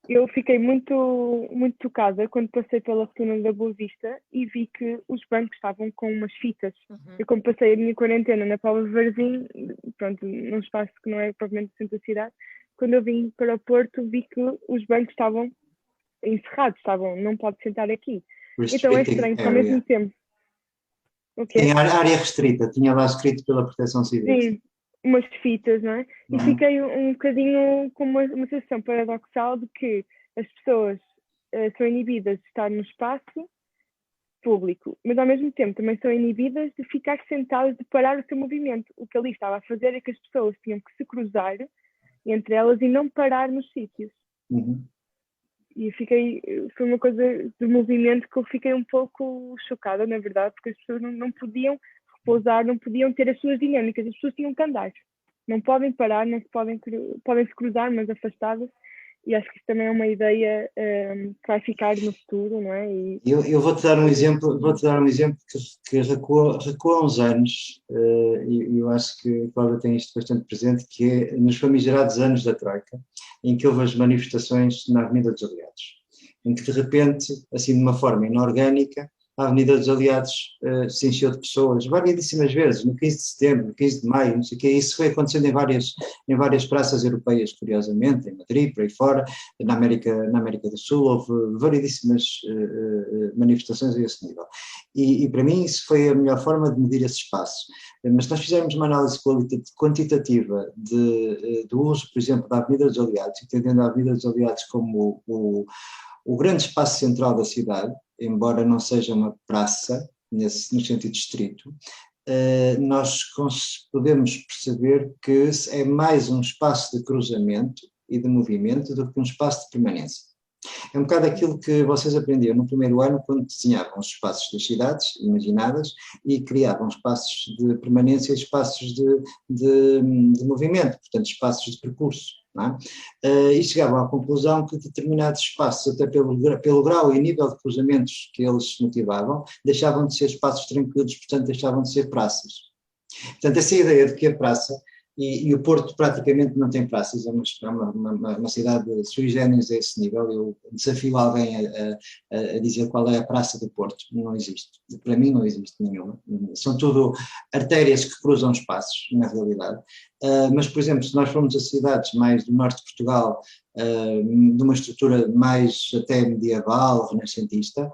Eu fiquei muito, muito tocada quando passei pela rotunda da Boa Vista e vi que os bancos estavam com umas fitas. Eu, como passei a minha quarentena na Paula Varzim, pronto, num espaço que não é propriamente do centro da cidade, quando eu vim para o Porto, vi que os bancos estavam encerrados, tá bom, não pode sentar aqui. Então é Restricted estranho, porque ao area. mesmo tempo. O quê? Tem área restrita, tinha lá escrito pela Proteção Civil. Sim, umas fitas, não é? E fiquei um bocadinho com uma sensação paradoxal de que as pessoas são inibidas de estar no espaço público, mas ao mesmo tempo também são inibidas de ficar sentadas, de parar o seu movimento. O que ali estava a fazer é que as pessoas tinham que se cruzar entre elas e não parar nos sítios. Uhum. E foi uma coisa do movimento que eu fiquei um pouco chocada, na verdade, porque as pessoas não podiam repousar, não podiam ter as suas dinâmicas, as pessoas tinham que andar. Não podem parar, não se podem se cruzar, mas afastadas. E acho que isso também é uma ideia que vai ficar no futuro, não é? Eu vou-te dar um exemplo, que recua uns anos, e eu acho que a Cláudia tem isto bastante presente, que é nos famigerados anos da Troika, em que houve as manifestações na Avenida dos Aliados, em que de repente, assim de uma forma inorgânica, a Avenida dos Aliados se encheu de pessoas, variedíssimas vezes, no 15 de setembro, no 15 de maio, não sei o quê. Isso foi acontecendo em várias praças europeias, curiosamente, em Madrid, por aí fora, na América do Sul, houve variedíssimas manifestações a esse nível. E para mim isso foi a melhor forma de medir esse espaço. Mas se nós fizermos uma análise quantitativa do uso, por exemplo, da Avenida dos Aliados, entendendo a Avenida dos Aliados como o grande espaço central da cidade, embora não seja uma praça, no sentido estrito, nós podemos perceber que é mais um espaço de cruzamento e de movimento do que um espaço de permanência. É um bocado aquilo que vocês aprenderam no primeiro ano, quando desenhavam os espaços das cidades imaginadas e criavam espaços de permanência e espaços de movimento, portanto espaços de percurso. Não é? E chegavam à conclusão que determinados espaços, até pelo grau e nível de cruzamentos que eles motivavam, deixavam de ser espaços tranquilos, portanto deixavam de ser praças. Portanto, essa ideia de que a praça, e o Porto praticamente não tem praças, é uma cidade sui generis a esse nível. Eu desafio alguém a dizer qual é a praça do Porto, não existe. Para mim não existe nenhuma. São tudo artérias que cruzam espaços, na realidade. Mas, por exemplo, se nós formos a cidades mais do norte de Portugal, de uma estrutura mais até medieval, renascentista,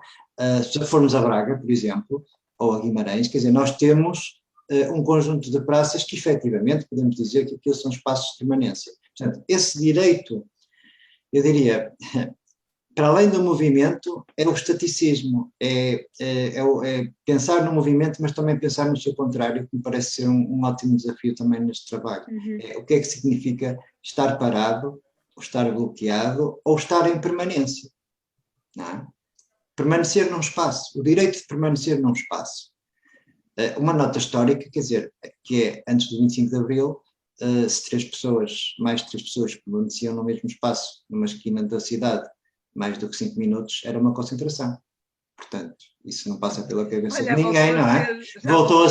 se formos a Braga, por exemplo, ou a Guimarães, quer dizer, nós temos um conjunto de praças que efetivamente podemos dizer que aquilo são espaços de permanência. Portanto, esse direito, eu diria, para além do movimento, é o estaticismo, é pensar no movimento, mas também pensar no seu contrário, que me parece ser um ótimo desafio também neste trabalho. O que é que significa estar parado, ou estar bloqueado, ou estar em permanência? Não é? Permanecer num espaço, o direito de permanecer num espaço. Uma nota histórica, quer dizer, que é antes do 25 de Abril, se mais de 3 pessoas permaneciam no mesmo espaço, numa esquina da cidade, mais do que 5 minutos, era uma concentração. Portanto, isso não passa pela cabeça de ninguém, não é? Voltou a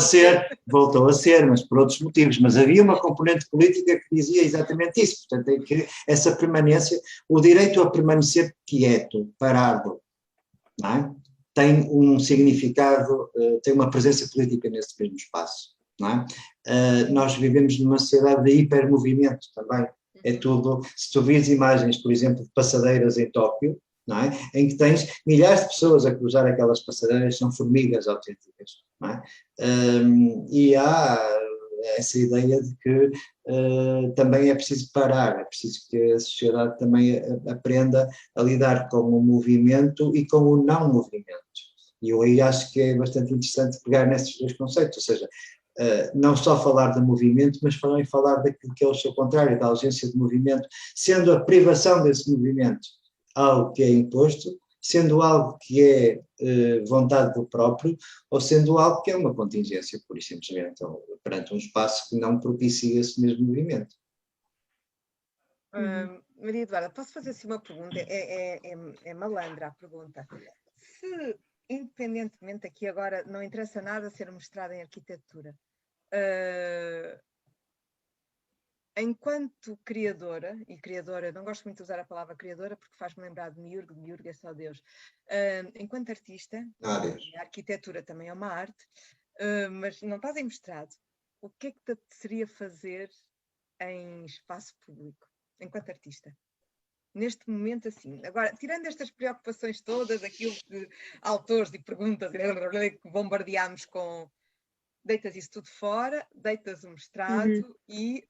ser, mas por outros motivos. Mas havia uma componente política que dizia exatamente isso. Portanto, é que essa permanência, o direito a permanecer quieto, parado, não é? Tem um significado, tem uma presença política nesse mesmo espaço, não é? Nós vivemos numa sociedade de hipermovimento também, é tudo, se tu vires imagens, por exemplo, de passadeiras em Tóquio, não é? Em que tens milhares de pessoas a cruzar aquelas passadeiras, são formigas autênticas, não é? E há essa ideia de que também é preciso parar, é preciso que a sociedade também aprenda a lidar com o movimento e com o não movimento. E eu aí acho que é bastante interessante pegar nesses dois conceitos, ou seja, não só falar de movimento, mas também falar daquilo que é o seu contrário, da ausência de movimento, sendo a privação desse movimento algo que é imposto, sendo algo que é vontade do próprio, ou sendo algo que é uma contingência, por e simplesmente, então, perante um espaço que não propicia esse mesmo movimento. Maria Eduarda, posso fazer assim uma pergunta? É malandra a pergunta. Se, independentemente aqui agora, não interessa nada ser mestrado em arquitetura, enquanto criadora, não gosto muito de usar a palavra criadora porque faz-me lembrar de Miurgo é só Deus. Enquanto artista, a arquitetura também é uma arte, mas não estás em mestrado, o que é que te apeteceria fazer em espaço público, enquanto artista? neste momento assim. Agora, tirando estas preocupações todas, aquilo que autores e perguntas que bombardeámos com, deitas isso tudo fora, deitas o mestrado e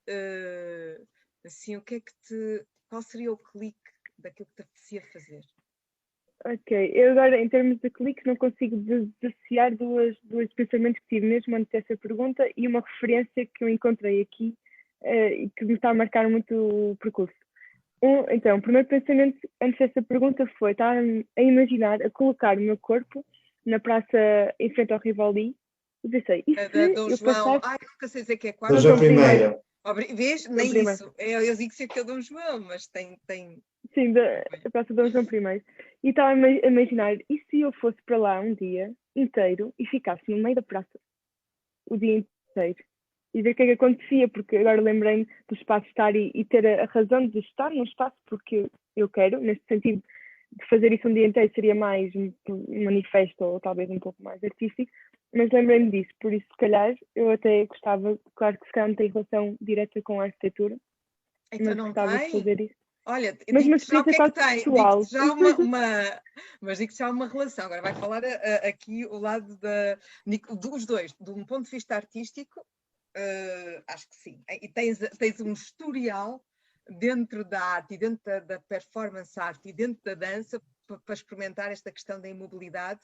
assim, o que é que qual seria o clique daquilo que te apetecia fazer? Ok, eu agora em termos de clique não consigo dissociar dois pensamentos que tive mesmo antes dessa pergunta e uma referência que eu encontrei aqui e que me está a marcar muito o percurso. Então, o primeiro pensamento antes dessa pergunta foi estar a imaginar, a colocar o meu corpo na praça em frente ao Rivoli e pensei, e se Dom eu João, passasse... nunca sei dizer que é Dom quarto. João I. Vês? Nem primeiro. isso. Eu digo sempre que é Dom João, mas tem... Sim, a Praça Dom João I. E estava a imaginar, e se eu fosse para lá um dia inteiro e ficasse no meio da praça o dia inteiro? E ver o que é que acontecia, porque agora lembrei-me do espaço estar e ter a razão de estar num espaço porque eu quero, neste sentido de fazer isso um dia inteiro seria mais um manifesto ou talvez um pouco mais artístico, mas lembrei-me disso, por isso se calhar eu até gostava, claro que se calhar não tem relação direta com a arquitetura, Então mas não gostava de fazer tem? isso. Olha, Mas uma digo-te já o que experiência é que quase tem, pessoal. digo-te já mas digo-te já uma relação. Agora vai falar aqui o lado dos dois, de um ponto de vista artístico, acho que sim. E tens um historial dentro da arte e dentro da performance arte e dentro da dança para experimentar esta questão da imobilidade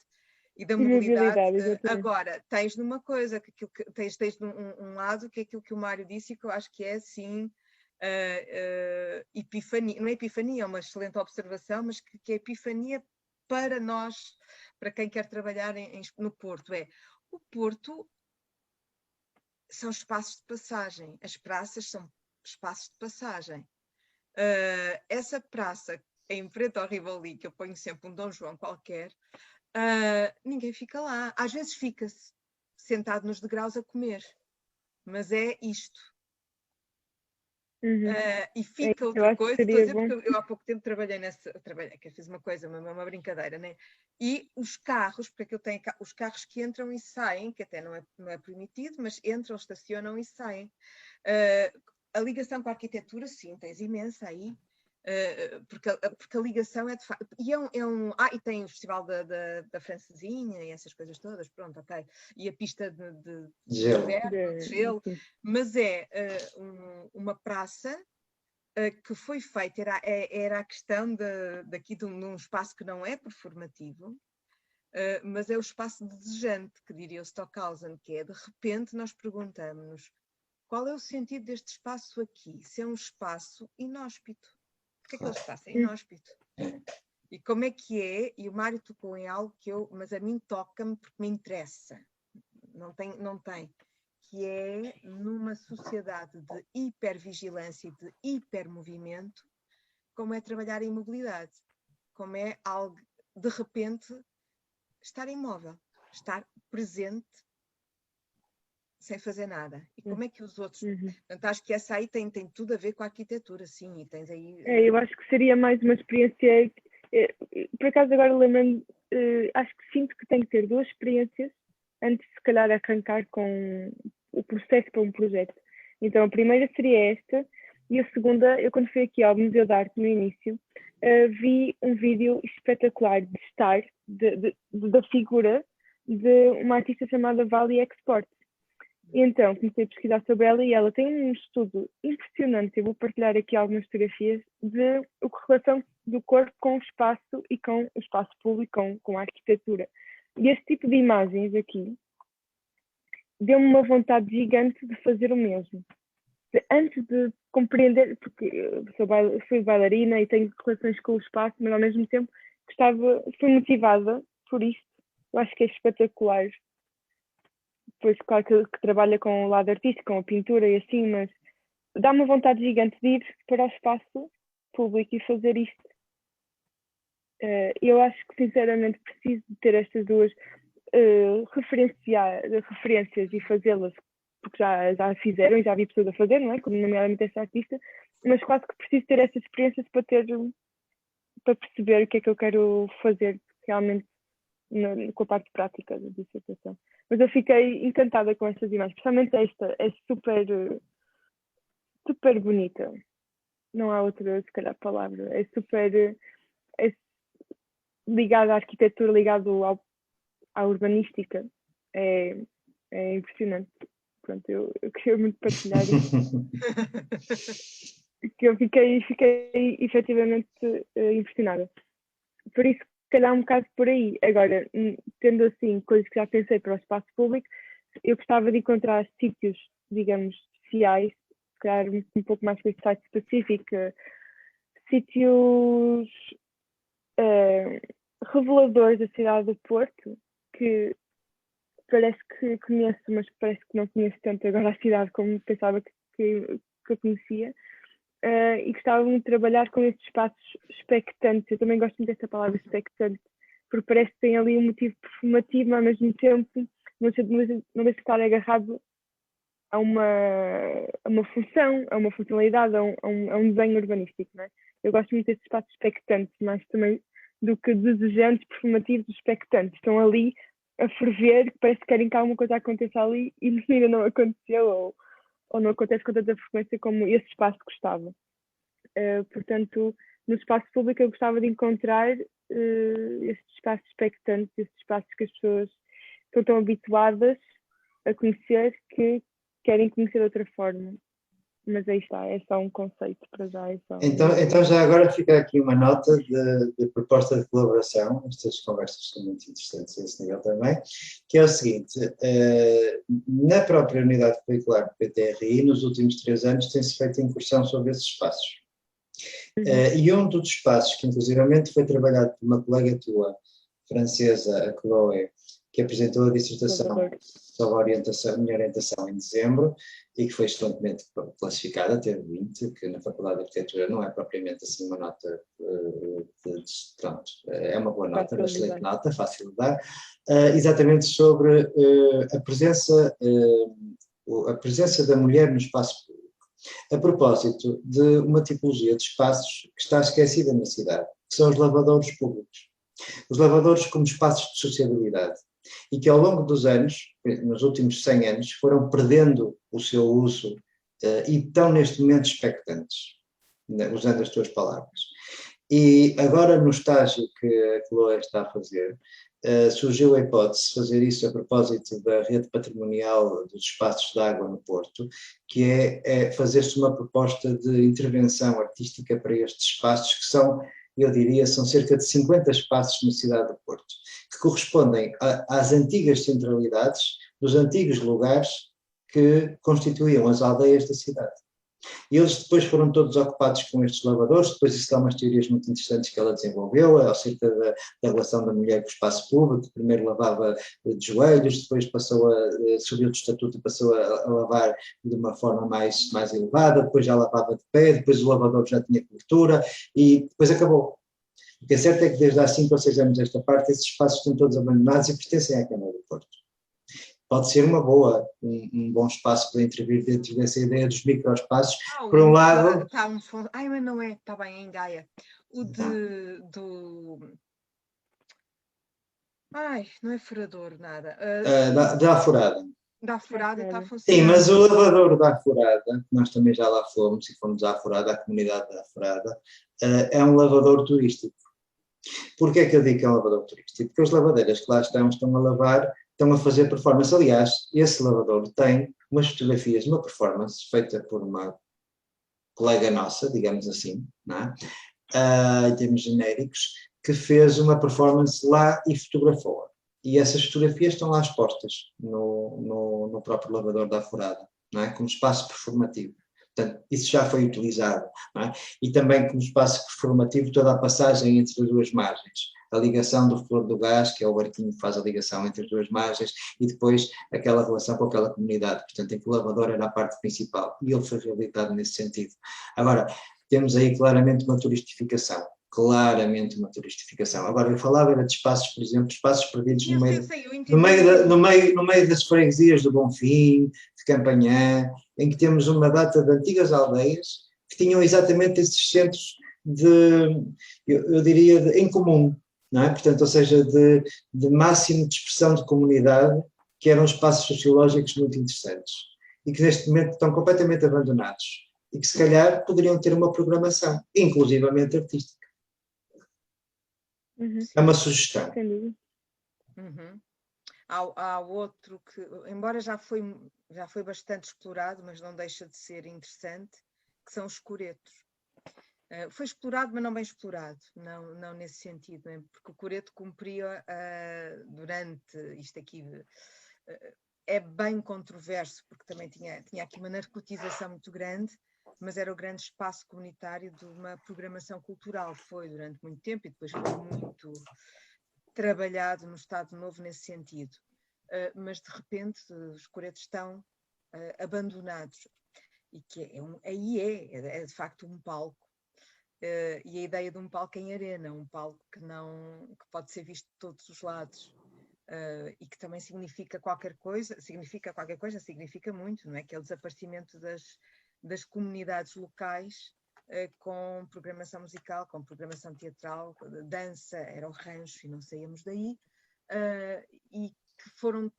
e da mobilidade. Agora, tens numa coisa, tens um lado que é aquilo que o Mário disse e que eu acho que é assim... epifania, não é epifania, é uma excelente observação, mas que é epifania para nós, para quem quer trabalhar no Porto, o Porto são espaços de passagem, as praças são espaços de passagem. Essa praça em frente ao Rivoli, que eu ponho sempre um Dom João qualquer, ninguém fica lá, às vezes fica-se sentado nos degraus a comer, mas é isto. E fica outra coisa, estou a dizer porque eu há pouco tempo que eu fiz uma coisa, uma brincadeira, né? E os carros, porque aquilo tem os carros que entram e saem, que até não é permitido, mas entram, estacionam e saem. A ligação com a arquitetura, sim, tens imensa aí. Porque a ligação é de facto. E tem o Festival da Francesinha e essas coisas todas, pronto, ok. E a pista de gelo. Mas é uma praça que foi feita, era a questão daqui de um espaço que não é performativo, mas é o espaço desejante, que diria o Stockhausen, que é de repente nós perguntamos-nos qual é o sentido deste espaço aqui? Se é um espaço inóspito. Porque aquele espaço é inóspito. E como é que é? E o Mário tocou em algo mas a mim toca-me porque me interessa. Não tem. Que é numa sociedade de hipervigilância e de hipermovimento, como é trabalhar em mobilidade. Como é algo, de repente, estar imóvel, estar presente sem fazer nada. E como é que os outros... Portanto, acho que essa aí tem tudo a ver com a arquitetura, sim. E tens aí... eu acho que seria mais uma experiência... Por acaso agora lembro-me, acho que sinto que tem que ter duas experiências antes de se calhar arrancar com o processo para um projeto. Então a primeira seria esta e a segunda, eu quando fui aqui ao Museu de Arte no início, vi um vídeo espetacular de estar, da figura de uma artista chamada Valley Export. E então comecei a pesquisar sobre ela e ela tem um estudo impressionante, eu vou partilhar aqui algumas fotografias, de a correlação do corpo com o espaço e com o espaço público, com a arquitetura. E este tipo de imagens aqui deu-me uma vontade gigante de fazer o mesmo. Antes de compreender, porque eu fui bailarina e tenho relações com o espaço, mas ao mesmo tempo fui motivada por isto. Eu acho que é espetacular. Depois, claro que trabalha com o lado artístico, com a pintura e assim, mas dá uma vontade gigante de ir para o espaço público e fazer isto. Eu acho que, sinceramente, preciso de ter estas duas referências e fazê-las, porque já fizeram e já vi pessoas a fazer, não é? Como nomeadamente esta artista, mas quase que preciso ter estas experiências para perceber o que é que eu quero fazer realmente com a parte prática da dissertação. Mas eu fiquei encantada com estas imagens, especialmente esta, é super, super bonita. não há outra, se calhar, palavra. É super é ligado à arquitetura, ligado à urbanística. É impressionante. Pronto, eu queria muito partilhar isso. Que eu fiquei efetivamente impressionada. Por isso, se calhar um bocado por aí. Agora, tendo assim coisas que já pensei para o espaço público, eu gostava de encontrar sítios, digamos, especiais, se calhar um pouco mais para site específico, sítios reveladores da cidade do Porto, que parece que conheço, mas parece que não conheço tanto agora a cidade como pensava que eu conhecia. E gostava muito de trabalhar com estes espaços expectantes. Eu também gosto muito desta palavra expectante, porque parece que tem ali um motivo performativo, mas ao mesmo tempo não deixa de estar agarrado a uma função, a uma funcionalidade, a um desenho urbanístico. Não é? Eu gosto muito destes espaços expectantes, mais também do que desejantes, performativos, expectantes. Estão ali a ferver, parece que querem que alguma coisa aconteça ali e ainda não aconteceu, ou não acontece com tanta frequência como esse espaço gostava. Portanto, no espaço público eu gostava de encontrar estes espaços expectantes, estes espaços que as pessoas estão tão habituadas a conhecer que querem conhecer de outra forma. Mas aí está, é só um conceito para já. Então já agora fica aqui uma nota de proposta de colaboração, estas conversas são muito interessantes a esse nível também, que é o seguinte, na própria unidade curricular do PTRI, nos últimos 3 anos tem-se feito incursão sobre esses espaços. E um dos espaços que inclusivamente foi trabalhado por uma colega tua, francesa, a Chloé, que apresentou a dissertação sobre a minha orientação em dezembro e que foi excelentemente classificada, teve 20, que na Faculdade de Arquitetura não é propriamente assim uma nota, pronto, é uma boa nota, uma excelente nota, fácil de dar, exatamente sobre a presença da mulher no espaço público. A propósito de uma tipologia de espaços que está esquecida na cidade, que são os lavadouros públicos. Os lavadouros como espaços de sociabilidade e que ao longo dos anos, nos últimos 100 anos, foram perdendo o seu uso e estão neste momento expectantes, usando as tuas palavras. E agora no estágio que a Chloé está a fazer, surgiu a hipótese de fazer isso a propósito da rede patrimonial dos espaços de água no Porto, que é fazer-se uma proposta de intervenção artística para estes espaços que são, eu diria, são cerca de 50 espaços na cidade do Porto, que correspondem às antigas centralidades dos antigos lugares que constituíam as aldeias da cidade. E eles depois foram todos ocupados com estes lavadores, depois isso dá umas teorias muito interessantes que ela desenvolveu, acerca da relação da mulher com o espaço público, primeiro lavava de joelhos, depois subiu de estatuto e passou a lavar de uma forma mais elevada, depois já lavava de pé, depois o lavador já tinha cobertura e depois acabou. O que é certo é que desde há 5 ou 6 anos esta parte, esses espaços estão todos abandonados e pertencem à Câmara do Porto. Pode ser um bom espaço para intervir dentro dessa ideia dos microespaços. Por um lado... mas não é, está bem, em Gaia. Não é furador, nada. Da Aforada. Da Aforada está a funcionar. Sim, mas o lavador da Aforada, nós também já lá fomos, e fomos à Aforada, à comunidade da Aforada, é um lavador turístico. Porquê é que eu digo que é um lavador turístico? Porque as lavadeiras que lá estão a lavar, estão a fazer performance. Aliás, esse lavador tem umas fotografias de uma performance feita por uma colega nossa, digamos assim, não é? Em termos genéricos, que fez uma performance lá e fotografou-a. E essas fotografias estão lá expostas no próprio lavador da Aforada, não é? Como espaço performativo. Portanto, isso já foi utilizado, não é? E também como espaço performativo toda a passagem entre as duas margens, a ligação do flor do gás, que é o barquinho que faz a ligação entre as duas margens, e depois aquela relação com aquela comunidade, portanto, em que o lavador era a parte principal, e ele foi reabilitado nesse sentido. Agora, temos aí claramente uma turistificação. Agora, eu falava era de espaços, por exemplo, espaços perdidos no meio das freguesias do Bonfim, de Campanhã, em que temos uma data de antigas aldeias que tinham exatamente esses centros eu diria, em comum, não é? Portanto, ou seja, de máximo de expressão de comunidade, que eram espaços sociológicos muito interessantes e que neste momento estão completamente abandonados. e que se calhar poderiam ter uma programação, inclusivamente artística. É uma sugestão. Uhum. Há outro que, embora já foi bastante explorado, mas não deixa de ser interessante, que são os coretos. Foi explorado, mas não bem explorado, não nesse sentido, né? Porque o coreto cumpria durante isto aqui. É bem controverso, porque também tinha aqui uma narcotização muito grande, mas era o grande espaço comunitário de uma programação cultural. Foi durante muito tempo e depois foi muito trabalhado no Estado Novo nesse sentido. Mas de repente os coretos estão abandonados. E que aí é de facto um palco. E a ideia de um palco em arena, um palco que pode ser visto de todos os lados. E que também significa muito, não é? Que é o desaparecimento das comunidades locais com programação musical, com programação teatral, dança, era o rancho e não saíamos daí, e que foram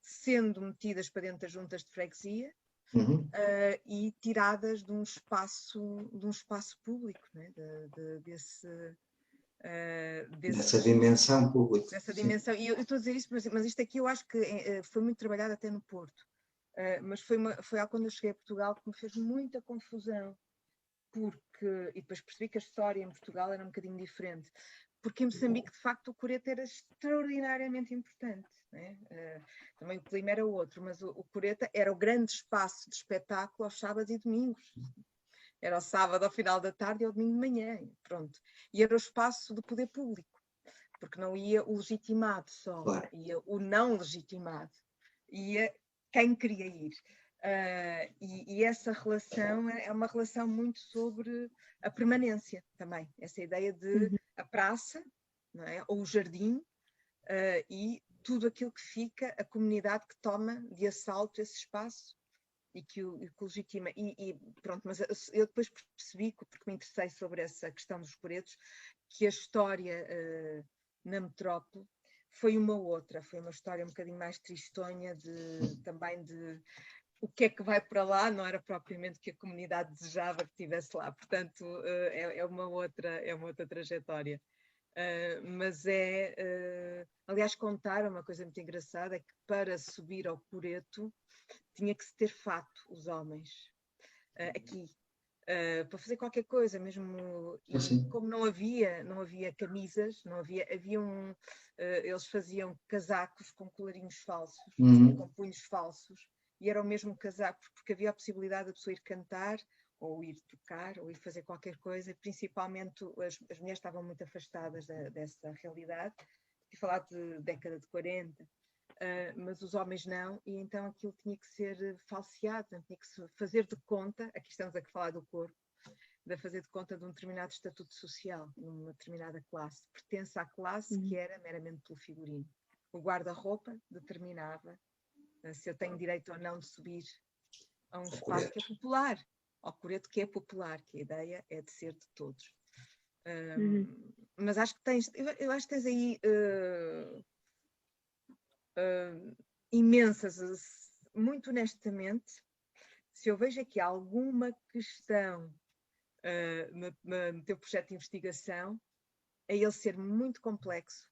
sendo metidas para dentro das juntas de freguesia. E tiradas de um espaço público, né? Dessa dimensão pública. Dessa dimensão. E eu estou a dizer isso, mas isto aqui eu acho que foi muito trabalhado até no Porto. Mas foi algo quando eu cheguei a Portugal que me fez muita confusão, e depois percebi que a história em Portugal era um bocadinho diferente. Porque em Moçambique, de facto, o coreto era extraordinariamente importante. Né? Também o clima era outro, mas o coreto era o grande espaço de espetáculo aos sábados e domingos. Era o sábado ao final da tarde e ao domingo de manhã, pronto. E era o espaço do poder público, porque não ia o legitimado só, claro. Ia o não legitimado, ia quem queria ir. E essa relação é uma relação muito sobre a permanência também, essa ideia de a praça, não é? Ou o jardim, e tudo aquilo que fica, a comunidade que toma de assalto esse espaço e que o legitima. E pronto, mas eu depois percebi, porque me interessei sobre essa questão dos coretos, que a história na metrópole foi uma história um bocadinho mais tristonha, também de o que é que vai para lá, não era propriamente o que a comunidade desejava que estivesse lá, portanto é uma outra trajetória. Mas aliás, contaram uma coisa muito engraçada, é que para subir ao coreto tinha que se ter fato, os homens, aqui, para fazer qualquer coisa, mesmo, e como não havia camisas, eles faziam casacos com colarinhos falsos, com punhos falsos, e era o mesmo casaco, porque havia a possibilidade da pessoa ir cantar, ou ir tocar, ou ir fazer qualquer coisa, principalmente as mulheres estavam muito afastadas dessa realidade, e falar de década de 40, mas os homens não, e então aquilo tinha que ser falseado, tinha que se fazer de conta, aqui estamos a falar do corpo, de fazer de conta de um determinado estatuto social, numa determinada classe, pertence à classe que era meramente pelo figurino. O guarda-roupa determinava se eu tenho direito ou não de subir a um espaço que é popular, ao coreto que é popular, que a ideia é de ser de todos. Mas acho que tens aí imensas, muito honestamente, se eu vejo aqui alguma questão no teu projeto de investigação, é ele ser muito complexo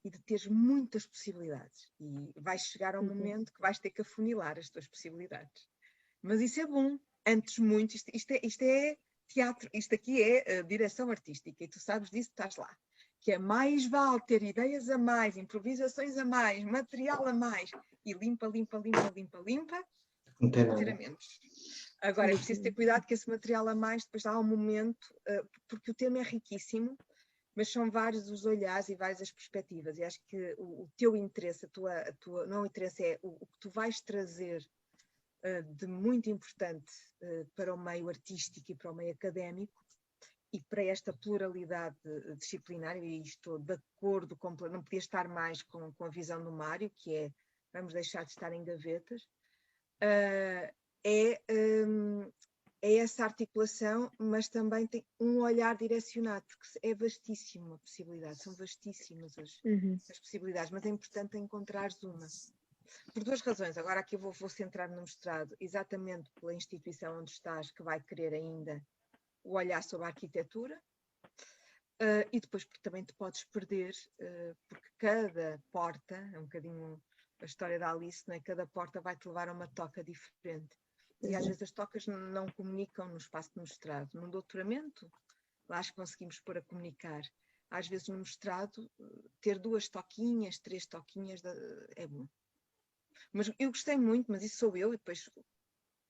e de teres muitas possibilidades. E vais chegar ao momento que vais ter que afunilar as tuas possibilidades. Mas isso é bom. Antes muito, isto é teatro, isto aqui é direção artística, e tu sabes disso, estás lá. Que é mais vale ter ideias a mais, improvisações a mais, material a mais, e limpa, tira menos. Agora, é preciso ter cuidado que esse material a mais, depois há um momento, porque o tema é riquíssimo, mas são vários os olhares e várias as perspectivas, e acho que o teu interesse, não o interesse, é o que tu vais trazer de muito importante para o meio artístico e para o meio académico, e para esta pluralidade disciplinar, e estou de acordo, não podia estar mais com a visão do Mário, que é, vamos deixar de estar em gavetas, é essa articulação, mas também tem um olhar direcionado, porque é vastíssima a possibilidade, são vastíssimas as possibilidades, mas é importante encontrares uma. por duas razões. Agora aqui vou centrar no mestrado, exatamente pela instituição onde estás, que vai querer ainda o olhar sobre a arquitetura, e depois porque também te podes perder, porque cada porta, é um bocadinho a história da Alice, não é? Cada porta vai-te levar a uma toca diferente. E às vezes as tocas não comunicam no espaço de mestrado. No doutoramento, lá acho que conseguimos pôr a comunicar. Às vezes no mestrado, ter 2 toquinhas, 3 toquinhas é bom. Mas eu gostei muito, mas isso sou eu, e depois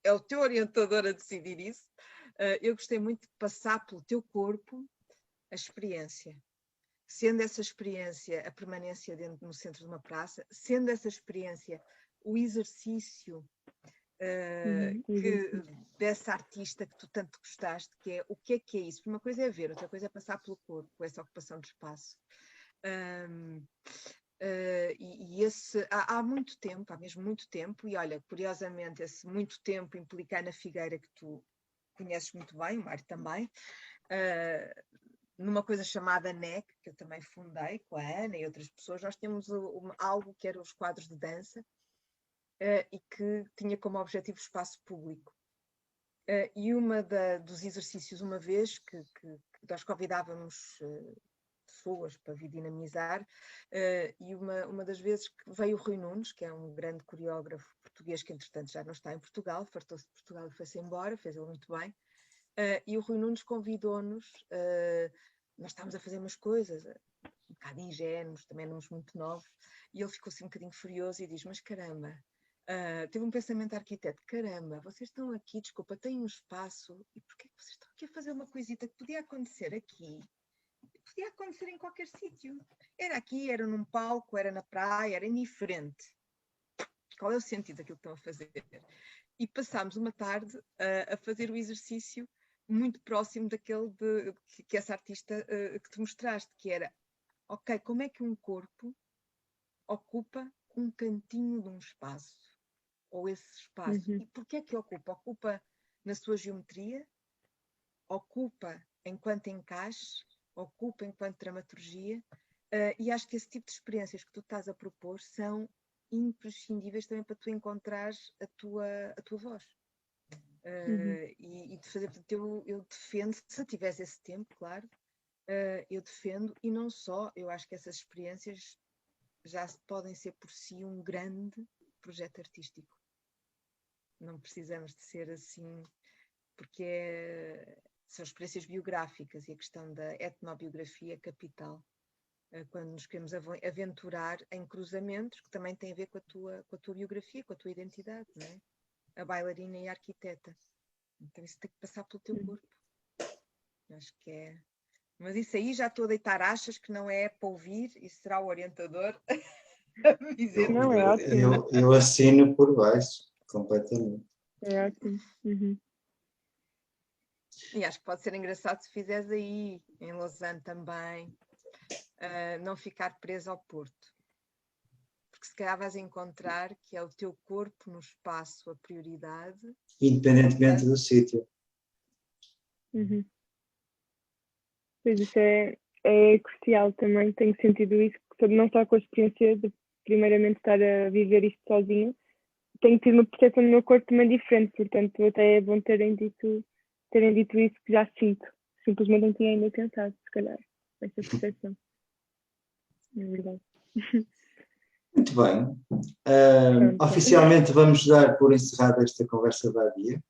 é o teu orientador a decidir isso. Eu gostei muito de passar pelo teu corpo a experiência. Sendo essa experiência a permanência no centro de uma praça, sendo essa experiência o exercício dessa artista que tu tanto gostaste, que é o que é isso? Uma coisa é ver, outra coisa é passar pelo corpo, essa ocupação de espaço. Há muito tempo, há mesmo muito tempo, e olha, curiosamente, esse muito tempo implica na Figueira, que tu conheces muito bem, o Mário também, numa coisa chamada NEC, que eu também fundei com a Ana e outras pessoas. Nós temos algo que era os quadros de dança, e que tinha como objetivo o espaço público. E dos exercícios, uma vez que nós convidávamos pessoas para vir dinamizar, e uma das vezes que veio o Rui Nunes, que é um grande coreógrafo português que entretanto já não está em Portugal, fartou-se de Portugal e foi-se embora, fez ele muito bem, e o Rui Nunes convidou-nos, nós estávamos a fazer umas coisas, um bocado ingênuos, também éramos muito novos, e ele ficou assim um bocadinho furioso e diz, mas caramba, teve um pensamento arquiteto, caramba, vocês estão aqui, desculpa, têm um espaço, e porquê que vocês estão aqui a fazer uma coisita que podia acontecer aqui? Podia acontecer em qualquer sítio. Era aqui, era num palco, era na praia, era indiferente. Qual é o sentido daquilo que estão a fazer? E passámos uma tarde a fazer o exercício muito próximo daquele que essa artista que te mostraste, que era, ok, como é que um corpo ocupa um cantinho de um espaço? Ou esse espaço. E porquê é que ocupa? Ocupa na sua geometria, ocupa enquanto encaixe, ocupa enquanto dramaturgia, e acho que esse tipo de experiências que tu estás a propor são imprescindíveis também para tu encontrares a tua voz. E de fazer, portanto, eu defendo, se tivesse esse tempo, claro, eu defendo, e não só, eu acho que essas experiências já podem ser por si um grande projeto artístico. Não precisamos de ser assim, porque são experiências biográficas e a questão da etnobiografia é capital. Quando nos queremos aventurar em cruzamentos que também têm a ver com a tua biografia, com a tua identidade, não é? A bailarina e a arquiteta. Então isso tem que passar pelo teu corpo. Acho que é... Mas isso aí já estou a deitar achas que não é para ouvir, e será o orientador a dizer. Não, é ótimo. Eu assino por baixo, completamente. É ótimo. E acho que pode ser engraçado se fizeres aí, em Lausanne também, não ficar preso ao Porto. Porque se calhar vais encontrar que é o teu corpo no espaço a prioridade. Independentemente do sítio. Pois isso é crucial também, tenho sentido isso, não só com a experiência de primeiramente estar a viver isto sozinho, tenho tido uma percepção no meu corpo também diferente, portanto até é bom terem dito isso, que já sinto, simplesmente não tinha ainda pensado, se calhar, essa percepção. É verdade. Muito bem. Oficialmente vamos dar por encerrada esta conversa da dia.